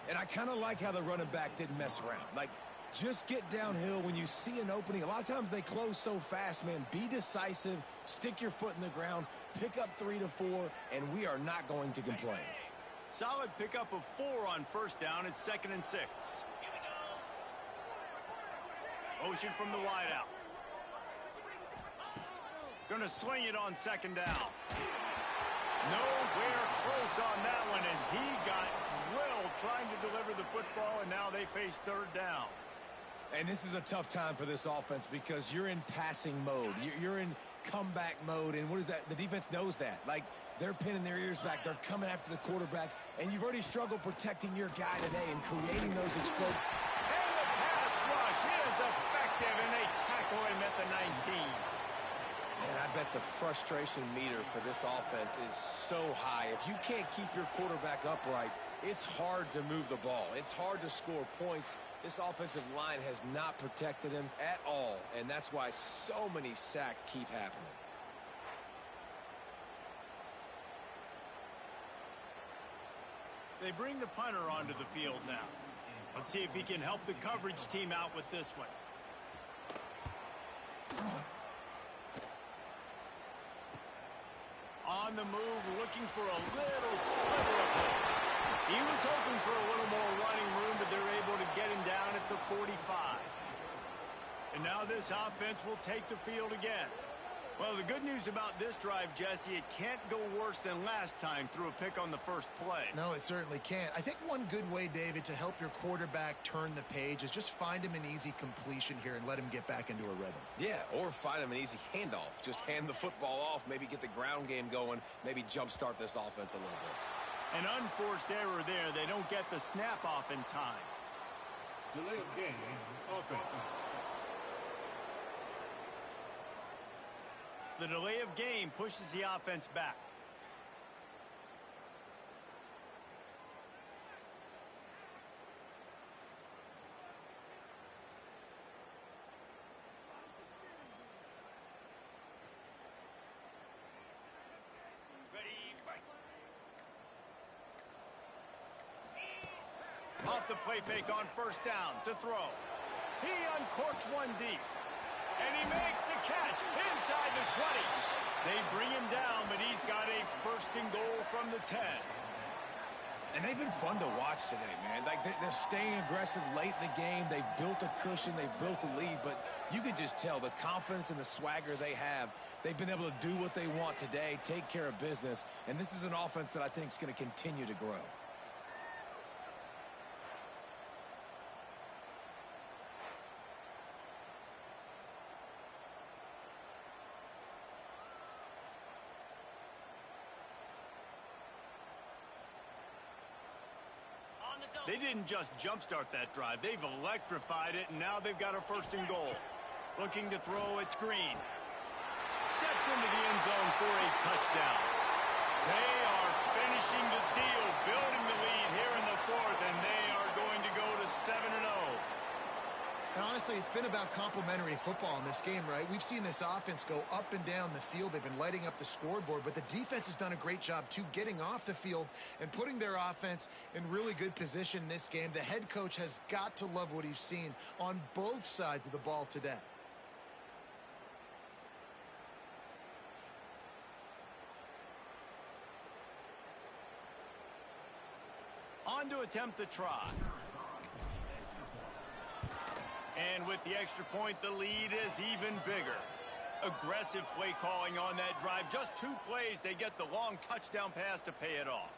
And I kind of like how the running back didn't mess around. Like, just get downhill when you see an opening. A lot of times they close so fast, man. Be decisive, stick your foot in the ground, pick up 3 to 4, and we are not going to complain. Solid pickup of 4 on first down. It's 2nd and 6. Motion from the wideout. Gonna swing it on 2nd down. Nowhere close on that one as he got drilled trying to deliver the football, and now they face 3rd down. And this is a tough time for this offense because you're in passing mode. You're in comeback mode, and what is that? The defense knows that. Like, they're pinning their ears back. They're coming after the quarterback, and you've already struggled protecting your guy today and creating those explosions. And the pass rush is effective, and they tackle him at the 19. And I bet the frustration meter for this offense is so high. If you can't keep your quarterback upright, it's hard to move the ball. It's hard to score points. This offensive line has not protected him at all, and that's why so many sacks keep happening. They bring the punter onto the field now. Let's see if he can help the coverage team out with this one. On the move, looking for a little sliver of hope. He was hoping for a little more running room, but they're able to get him down at the 45. And now this offense will take the field again. Well, the good news about this drive, Jesse, it can't go worse than last time through a pick on the first play. No, it certainly can't. I think one good way, David, to help your quarterback turn the page is just find him an easy completion here and let him get back into a rhythm. Yeah, or find him an easy handoff. Just hand the football off, maybe get the ground game going, maybe jumpstart this offense a little bit. An unforced error there. They don't get the snap off in time. Delay of game, offense. The delay of game pushes the offense back. Ready, fight. Off the play fake on first down to throw. He uncorks one deep. And he makes the catch inside the 20. They bring him down, but he's got a 1st and goal from the 10. And they've been fun to watch today, man. Like, they're staying aggressive late in the game. They've built a cushion. They've built a lead. But you can just tell the confidence and the swagger they have. They've been able to do what they want today, take care of business. And this is an offense that I think is going to continue to grow. They didn't just jumpstart that drive. They've electrified it, and now they've got a 1st and goal. Looking to throw, it's Green. Steps into the end zone for a touchdown. They are finishing the deal, building the lead here in the 4th, and they are going to go to 7-0. And honestly, it's been about complementary football in this game, right? We've seen this offense go up and down the field. They've been lighting up the scoreboard, but the defense has done a great job, too, getting off the field and putting their offense in really good position in this game. The head coach has got to love what he's seen on both sides of the ball today. On to attempt the try. And with the extra point, the lead is even bigger. Aggressive play calling on that drive. Just 2 plays, they get the long touchdown pass to pay it off.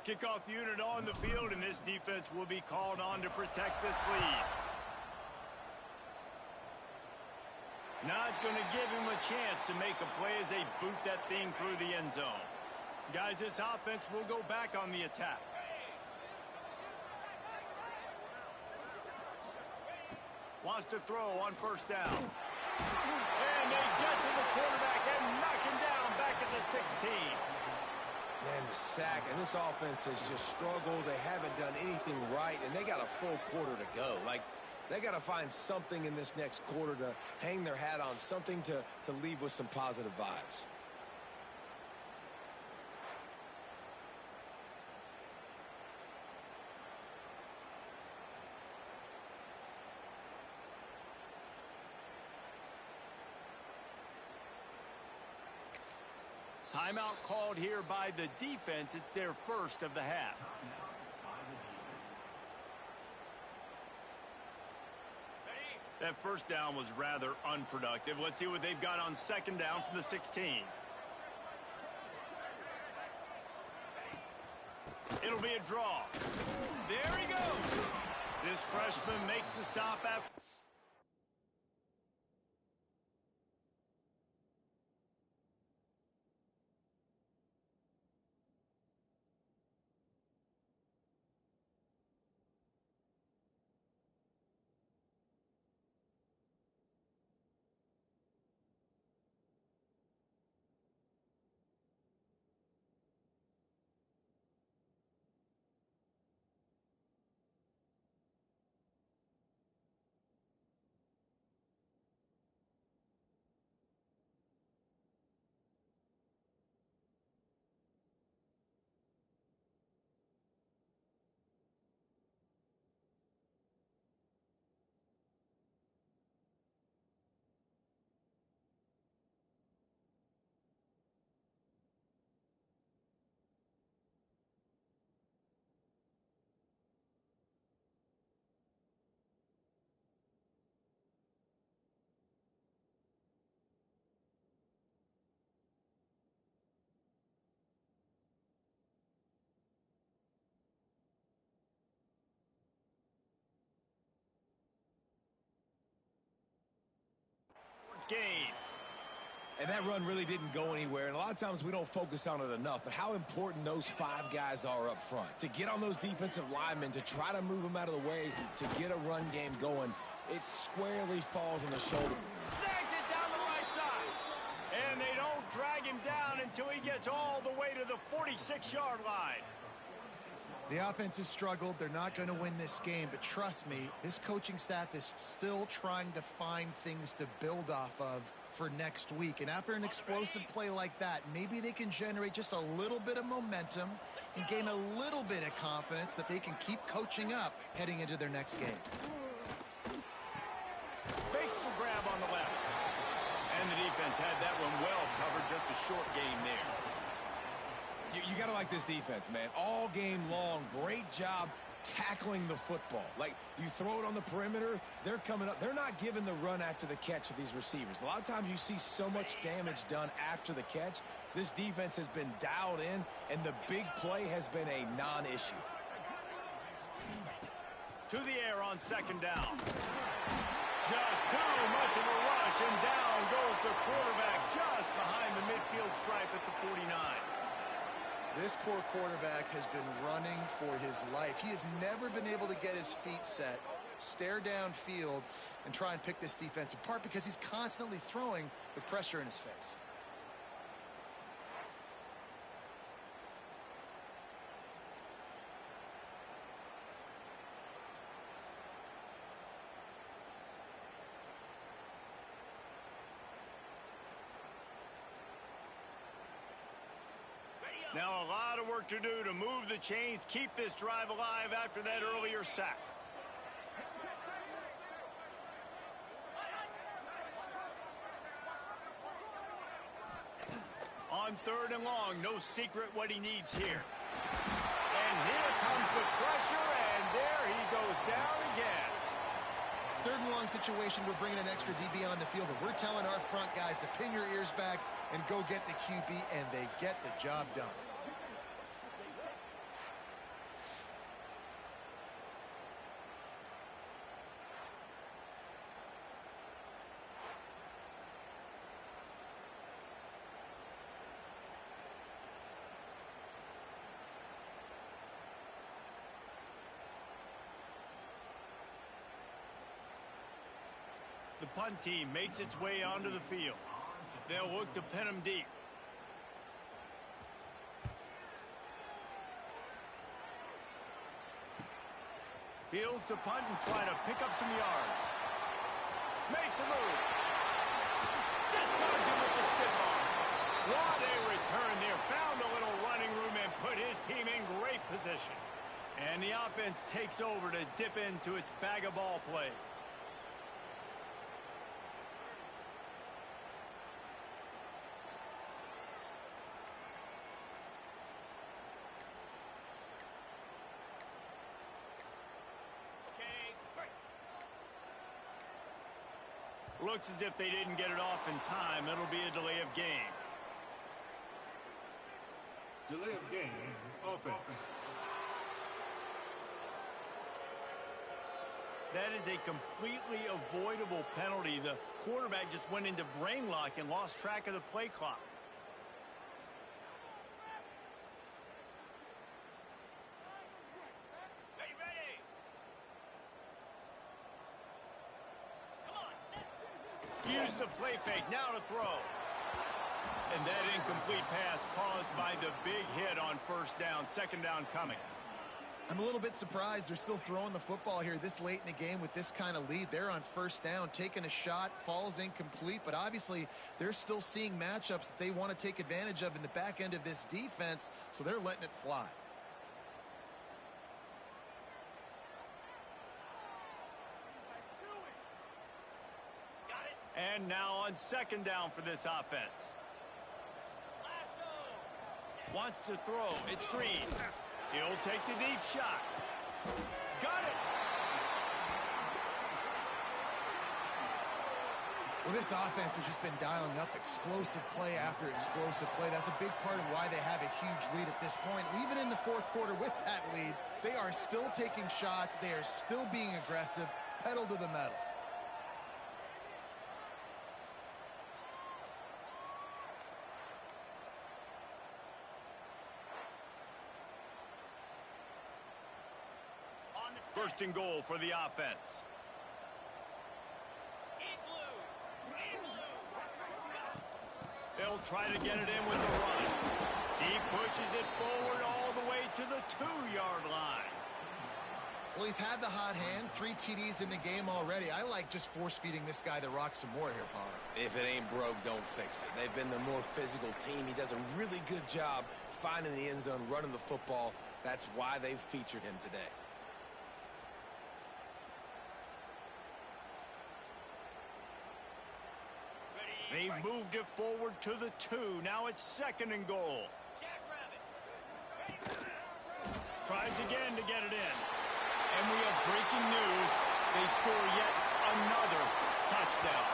Kickoff unit on the field, and this defense will be called on to protect this lead. Not going to give him a chance to make a play as they boot that thing through the end zone. Guys, this offense will go back on the attack. Wants to throw on first down. And they get to the quarterback and knock him down back at the 16. Man, the sack, and this offense has just struggled. They haven't done anything right, and they got a full quarter to go. Like, they got to find something in this next quarter to hang their hat on, something to leave with some positive vibes. Timeout called here by the defense. It's their first of the half. That first down was rather unproductive. Let's see what they've got on second down from the 16. It'll be a draw. There he goes. This freshman makes the stop after. Gain. And that run really didn't go anywhere, and a lot of times we don't focus on it enough, but how important those 5 guys are up front. To get on those defensive linemen, to try to move them out of the way, to get a run game going, it squarely falls on the shoulder. Snags it down the right side. And they don't drag him down until he gets all the way to the 46-yard line. The offense has struggled. They're not going to win this game, but trust me, this coaching staff is still trying to find things to build off of for next week. And after an explosive play like that, maybe they can generate just a little bit of momentum and gain a little bit of confidence that they can keep coaching up heading into their next game. Makes the grab on the left. And the defense had that one well covered. Just a short game there. You got to like this defense, man. All game long, great job tackling the football. Like, you throw it on the perimeter, they're coming up. They're not giving the run after the catch of these receivers. A lot of times you see so much damage done after the catch. This defense has been dialed in, and the big play has been a non-issue. To the air on second down. Just too much of a rush, and down goes the quarterback just behind the midfield stripe at the 49. This poor quarterback has been running for his life. He has never been able to get his feet set, stare downfield, and try and pick this defense apart because he's constantly throwing with pressure in his face. Now a lot of work to do to move the chains, keep this drive alive after that earlier sack. On third and long. long. No secret what he needs here. And here comes the pressure, and there he goes down again. Third and long situation, we're bringing an extra DB on the field, and we're telling our front guys to pin your ears back and go get the QB, and they get the job done. The punt team makes its way onto the field. They'll look to pin him deep. Fields to punt and try to pick up some yards. Makes a move. Discards him with the stiff arm. What a return there. Found a little running room and put his team in great position. And the offense takes over to dip into its bag of ball plays. Looks as if they didn't get it off in time. It'll be a delay of game. Delay of game, offense. That is a completely avoidable penalty. The quarterback just went into brain lock and lost track of the play clock. Use the play fake, now to throw. And that incomplete pass caused by the big hit on first down, second down coming. I'm a little bit surprised they're still throwing the football here this late in the game with this kind of lead. They're on first down, taking a shot, falls incomplete, but obviously they're still seeing matchups that they want to take advantage of in the back end of this defense, so they're letting it fly. And now on second down for this offense. Wants to throw. It's Green. He'll take the deep shot. Got it. Well, this offense has just been dialing up explosive play after explosive play. That's a big part of why they have a huge lead at this point. Even in the fourth quarter with that lead, they are still taking shots. They are still being aggressive, pedal to the metal. First and goal for the offense. They'll try to get it in with the run. He pushes it forward all the way to the 2-yard line. Well, he's had the hot hand, 3 TDs in the game already. I like just force-feeding this guy the rock some more here, Pollard. If it ain't broke, don't fix it. They've been the more physical team. He does a really good job finding the end zone, running the football. That's why they've featured him today. They've moved it forward to the 2. Now it's second and goal. Tries again to get it in. And we have breaking news. They score yet another touchdown.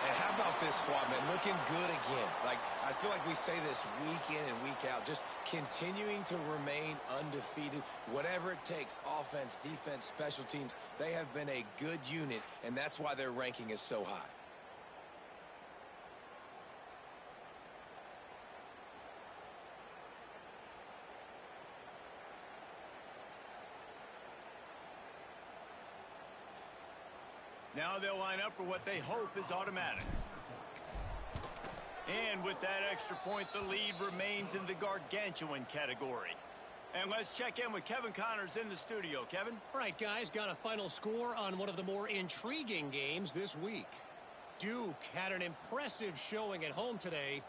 And how about this squad, man? Looking good again. Like, I feel like we say this week in and week out. Just continuing to remain undefeated. Whatever it takes, offense, defense, special teams, they have been a good unit, and that's why their ranking is so high. Now they'll line up for what they hope is automatic. And with that extra point, the lead remains in the gargantuan category. And let's check in with Kevin Connors in the studio. Kevin? All right, guys, got a final score on one of the more intriguing games this week. Duke had an impressive showing at home today,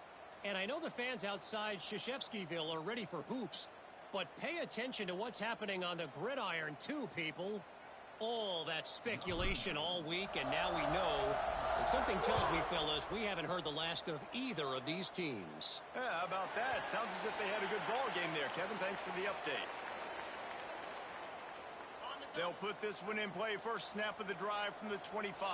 and I know the fans outside Krzyzewskiville are ready for hoops, but pay attention to what's happening on the gridiron too, people. All that speculation all week, and now we know And something tells me, fellas, we haven't heard the last of either of these teams. Yeah, how about that? Sounds as if they had a good ball game there, Kevin. Thanks for the update. They'll put this one in play. First snap of the drive from the 25.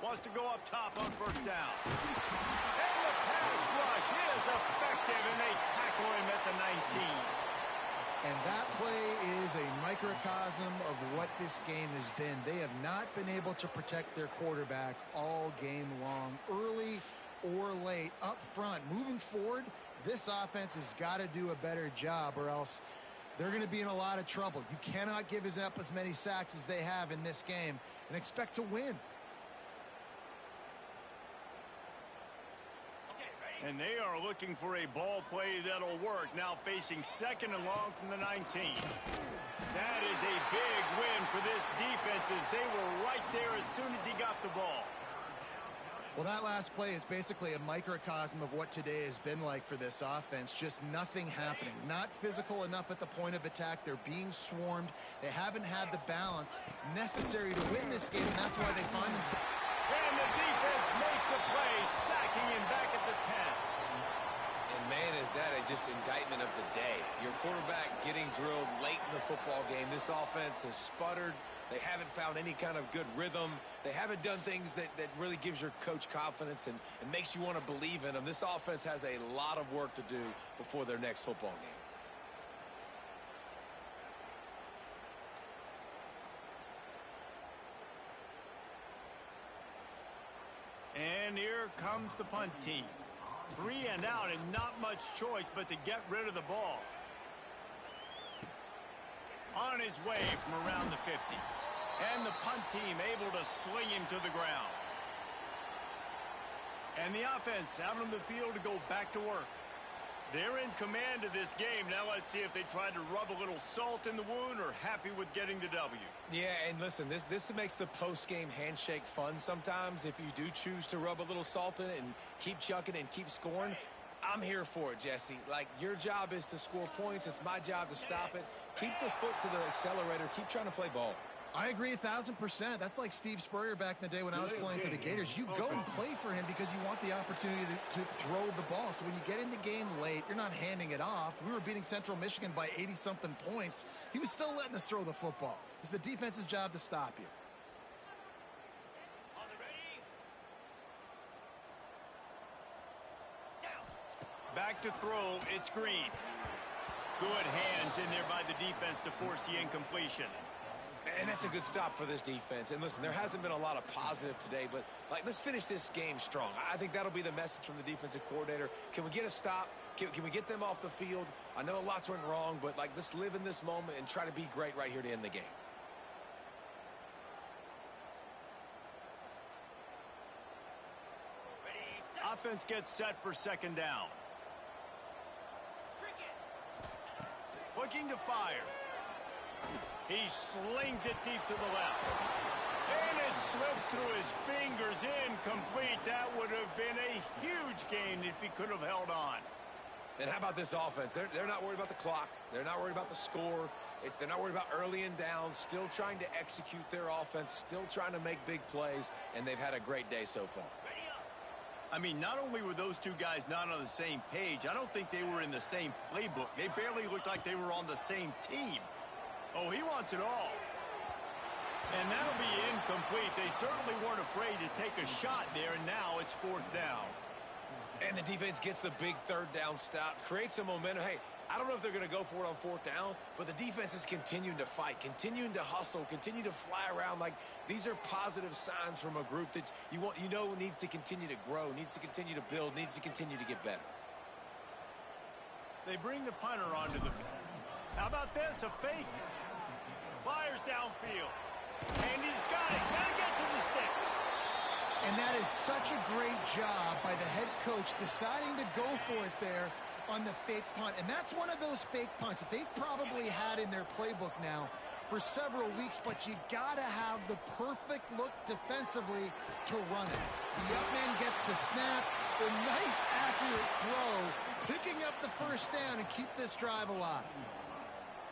Wants to go up top on first down. And the pass rush is effective, and they tackle him at the 19. And that play is a microcosm of what this game has been. They have not been able to protect their quarterback all game long, early or late, up front. Moving forward, this offense has got to do a better job, or else they're going to be in a lot of trouble. You cannot give up as many sacks as they have in this game and expect to win. And they are looking for a ball play that'll work. Now facing second and long from the 19. That is a big win for this defense, as they were right there as soon as he got the ball. Well, that last play is basically a microcosm of what today has been like for this offense. Just nothing happening. Not physical enough at the point of attack. They're being swarmed. They haven't had the balance necessary to win this game, and that's why they find themselves. And the defense makes a play, sacking him back at the 10. And man, is that just indictment of the day. Your quarterback getting drilled late in the football game. This offense has sputtered. They haven't found any kind of good rhythm. They haven't done things that really gives your coach confidence and makes you want to believe in them. This offense has a lot of work to do before their next football game. And here comes the punt team. 3 and out, and not much choice but to get rid of the ball. On his way from around the 50. And the punt team able to sling him to the ground. And the offense out on the field to go back to work. They're in command of this game. Now let's see if they try to rub a little salt in the wound or happy with getting the W. Yeah, and listen, this makes the post-game handshake fun sometimes. If you do choose to rub a little salt in it and keep chucking and keep scoring, I'm here for it, Jesse. Like, your job is to score points. It's my job to stop it. Keep the foot to the accelerator. Keep trying to play ball. I agree 1,000%. That's like Steve Spurrier back in the day when I was playing for the Gators. You go and play for him because you want the opportunity to throw the ball. So when you get in the game late, you're not handing it off. We were beating Central Michigan by 80-something points. He was still letting us throw the football. It's the defense's job to stop you. Back to throw, it's Green. Good hands in there by the defense to force the incompletion. And that's a good stop for this defense. And listen, there hasn't been a lot of positive today, but let's finish this game strong. I think that'll be the message from the defensive coordinator. Can we get a stop? Can we get them off the field? I know lots went wrong, but let's live in this moment and try to be great right here to end the game. Offense gets set for second down. Looking to fire. He slings it deep to the left. And it slips through his fingers, incomplete. That would have been a huge gain if he could have held on. And how about this offense? They're not worried about the clock. They're not worried about the score. They're not worried about early and down. Still trying to execute their offense. Still trying to make big plays. And they've had a great day so far. I mean, not only were those two guys not on the same page, I don't think they were in the same playbook. They barely looked like they were on the same team. Oh, he wants it all. And that'll be incomplete. They certainly weren't afraid to take a shot there, and now it's fourth down. And the defense gets the big third down stop, creates some momentum. Hey, I don't know if they're going to go for it on fourth down, but the defense is continuing to fight, continuing to hustle, continue to fly around. These are positive signs from a group that you know needs to continue to grow, needs to continue to build, needs to continue to get better. They bring the punter onto the field. How about this? A fake. Fires downfield. And he's got it. Got to get to the sticks. And that is such a great job by the head coach deciding to go for it there on the fake punt. And that's one of those fake punts that they've probably had in their playbook now for several weeks, but you got to have the perfect look defensively to run it. The up man gets the snap, a nice accurate throw, picking up the first down and keep this drive alive.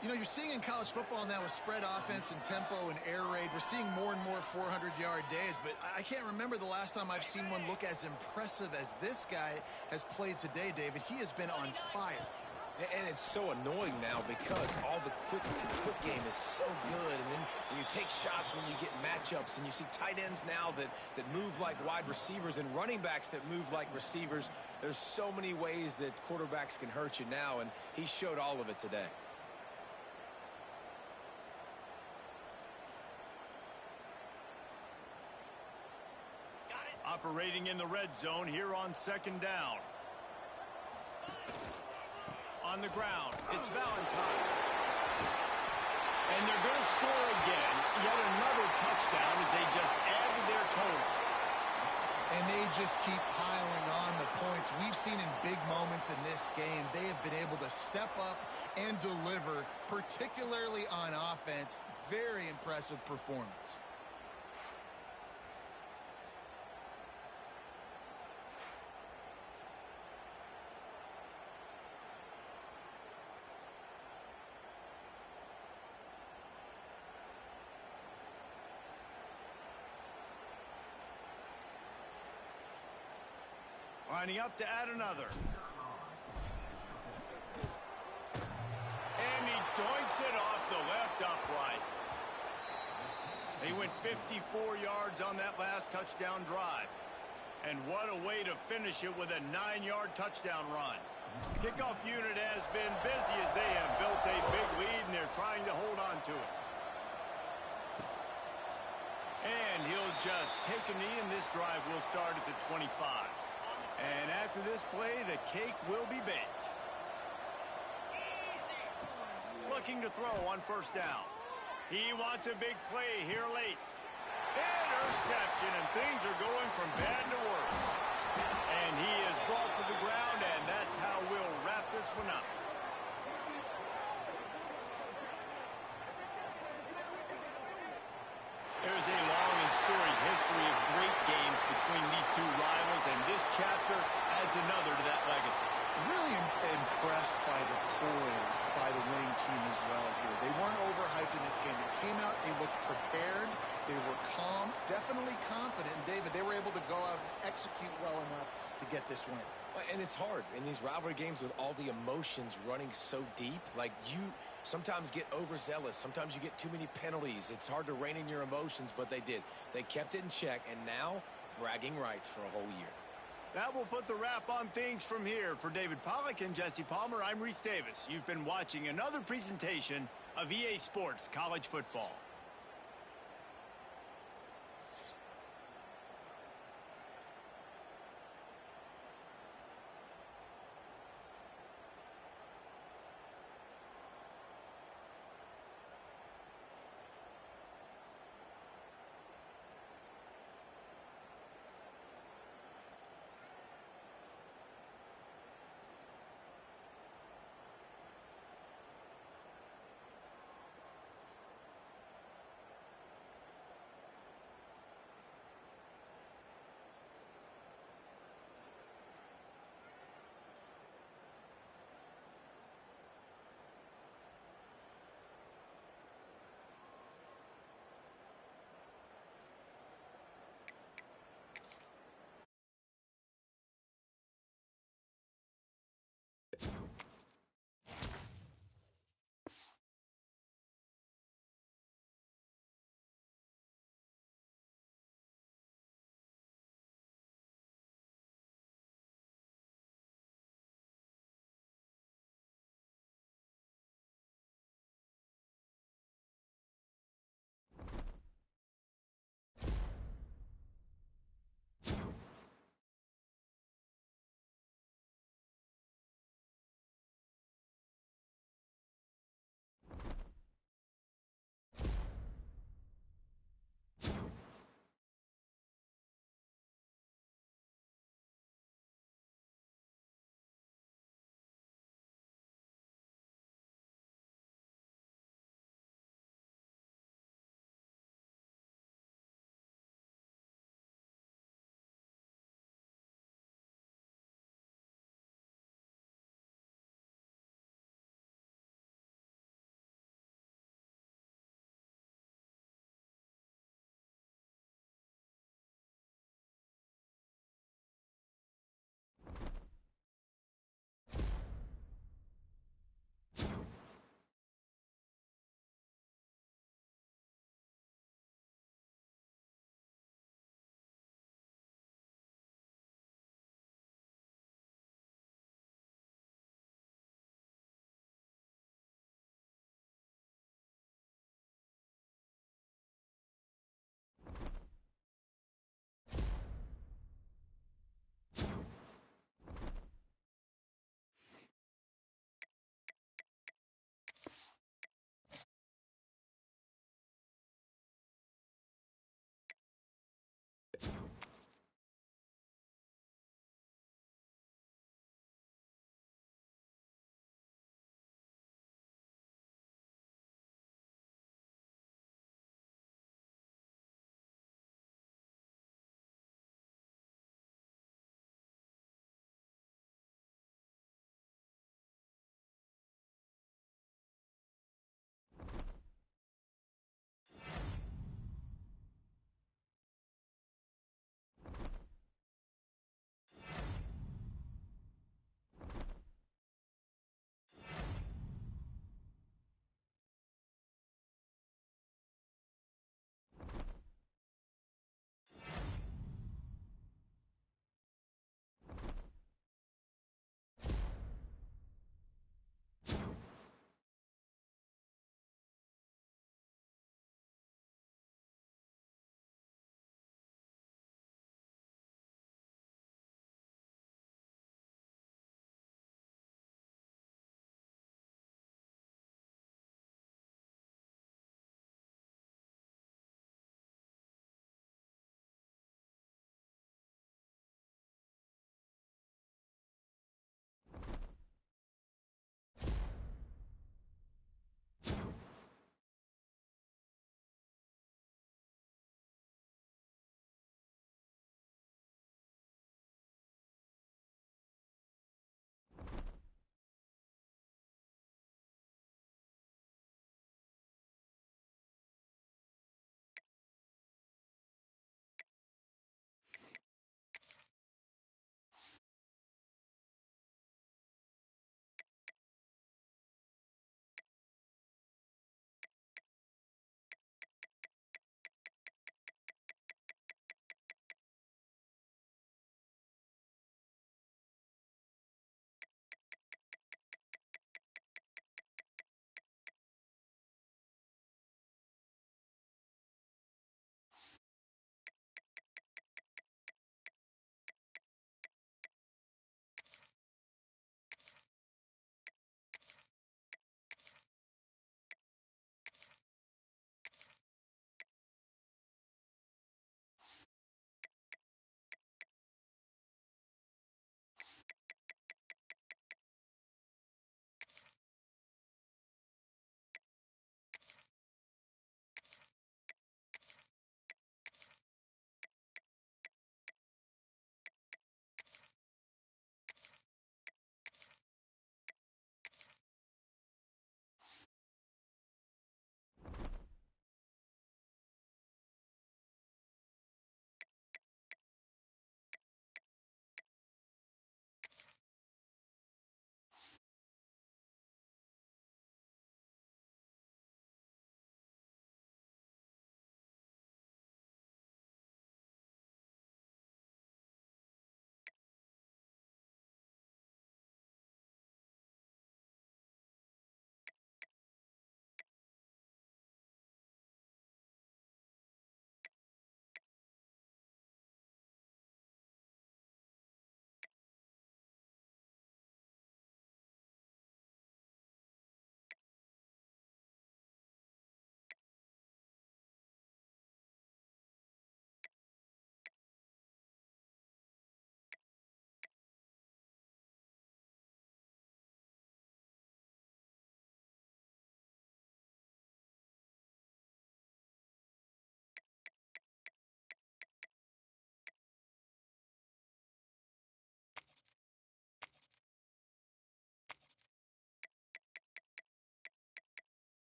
You know, you're seeing in college football now with spread offense and tempo and air raid, we're seeing more and more 400-yard days, but I can't remember the last time I've seen one look as impressive as this guy has played today, David. He has been on fire. And it's so annoying now because all the quick game is so good. And then you take shots when you get matchups, and you see tight ends now that move like wide receivers and running backs that move like receivers. There's so many ways that quarterbacks can hurt you now, and he showed all of it today. Operating in the red zone here on second down. On the ground, it's Valentine. And they're going to score again. Yet another touchdown as they just added their total. And they just keep piling on the points. We've seen in big moments in this game, they have been able to step up and deliver, particularly on offense. Very impressive performance. Lining up to add another. And he doinks it off the left upright. They went 54 yards on that last touchdown drive. And what a way to finish it with a 9-yard touchdown run. Kickoff unit has been busy as they have built a big lead, and they're trying to hold on to it. And he'll just take a knee, and this drive will start at the 25. And after this play, the cake will be baked. Looking to throw on first down. He wants a big play here late. Interception, and things are going from bad to worse. And he is brought to the ground, and that's how we'll wrap this one up. There's a long and storied history of great games between these two rivals, and this chapter adds another to that legacy. Really impressed by the poise by the winning team as well here. They weren't overhyped in this game. They came out, they looked prepared, they were calm, definitely confident. And David, they were able to go out and execute well enough to get this win. And it's hard in these rivalry games with all the emotions running so deep. Like, you sometimes get overzealous. Sometimes you get too many penalties. It's hard to rein in your emotions, but they did. They kept it in check, and now bragging rights for a whole year. That will put the wrap on things from here. For David Pollack and Jesse Palmer, I'm Reese Davis. You've been watching another presentation of EA Sports College Football.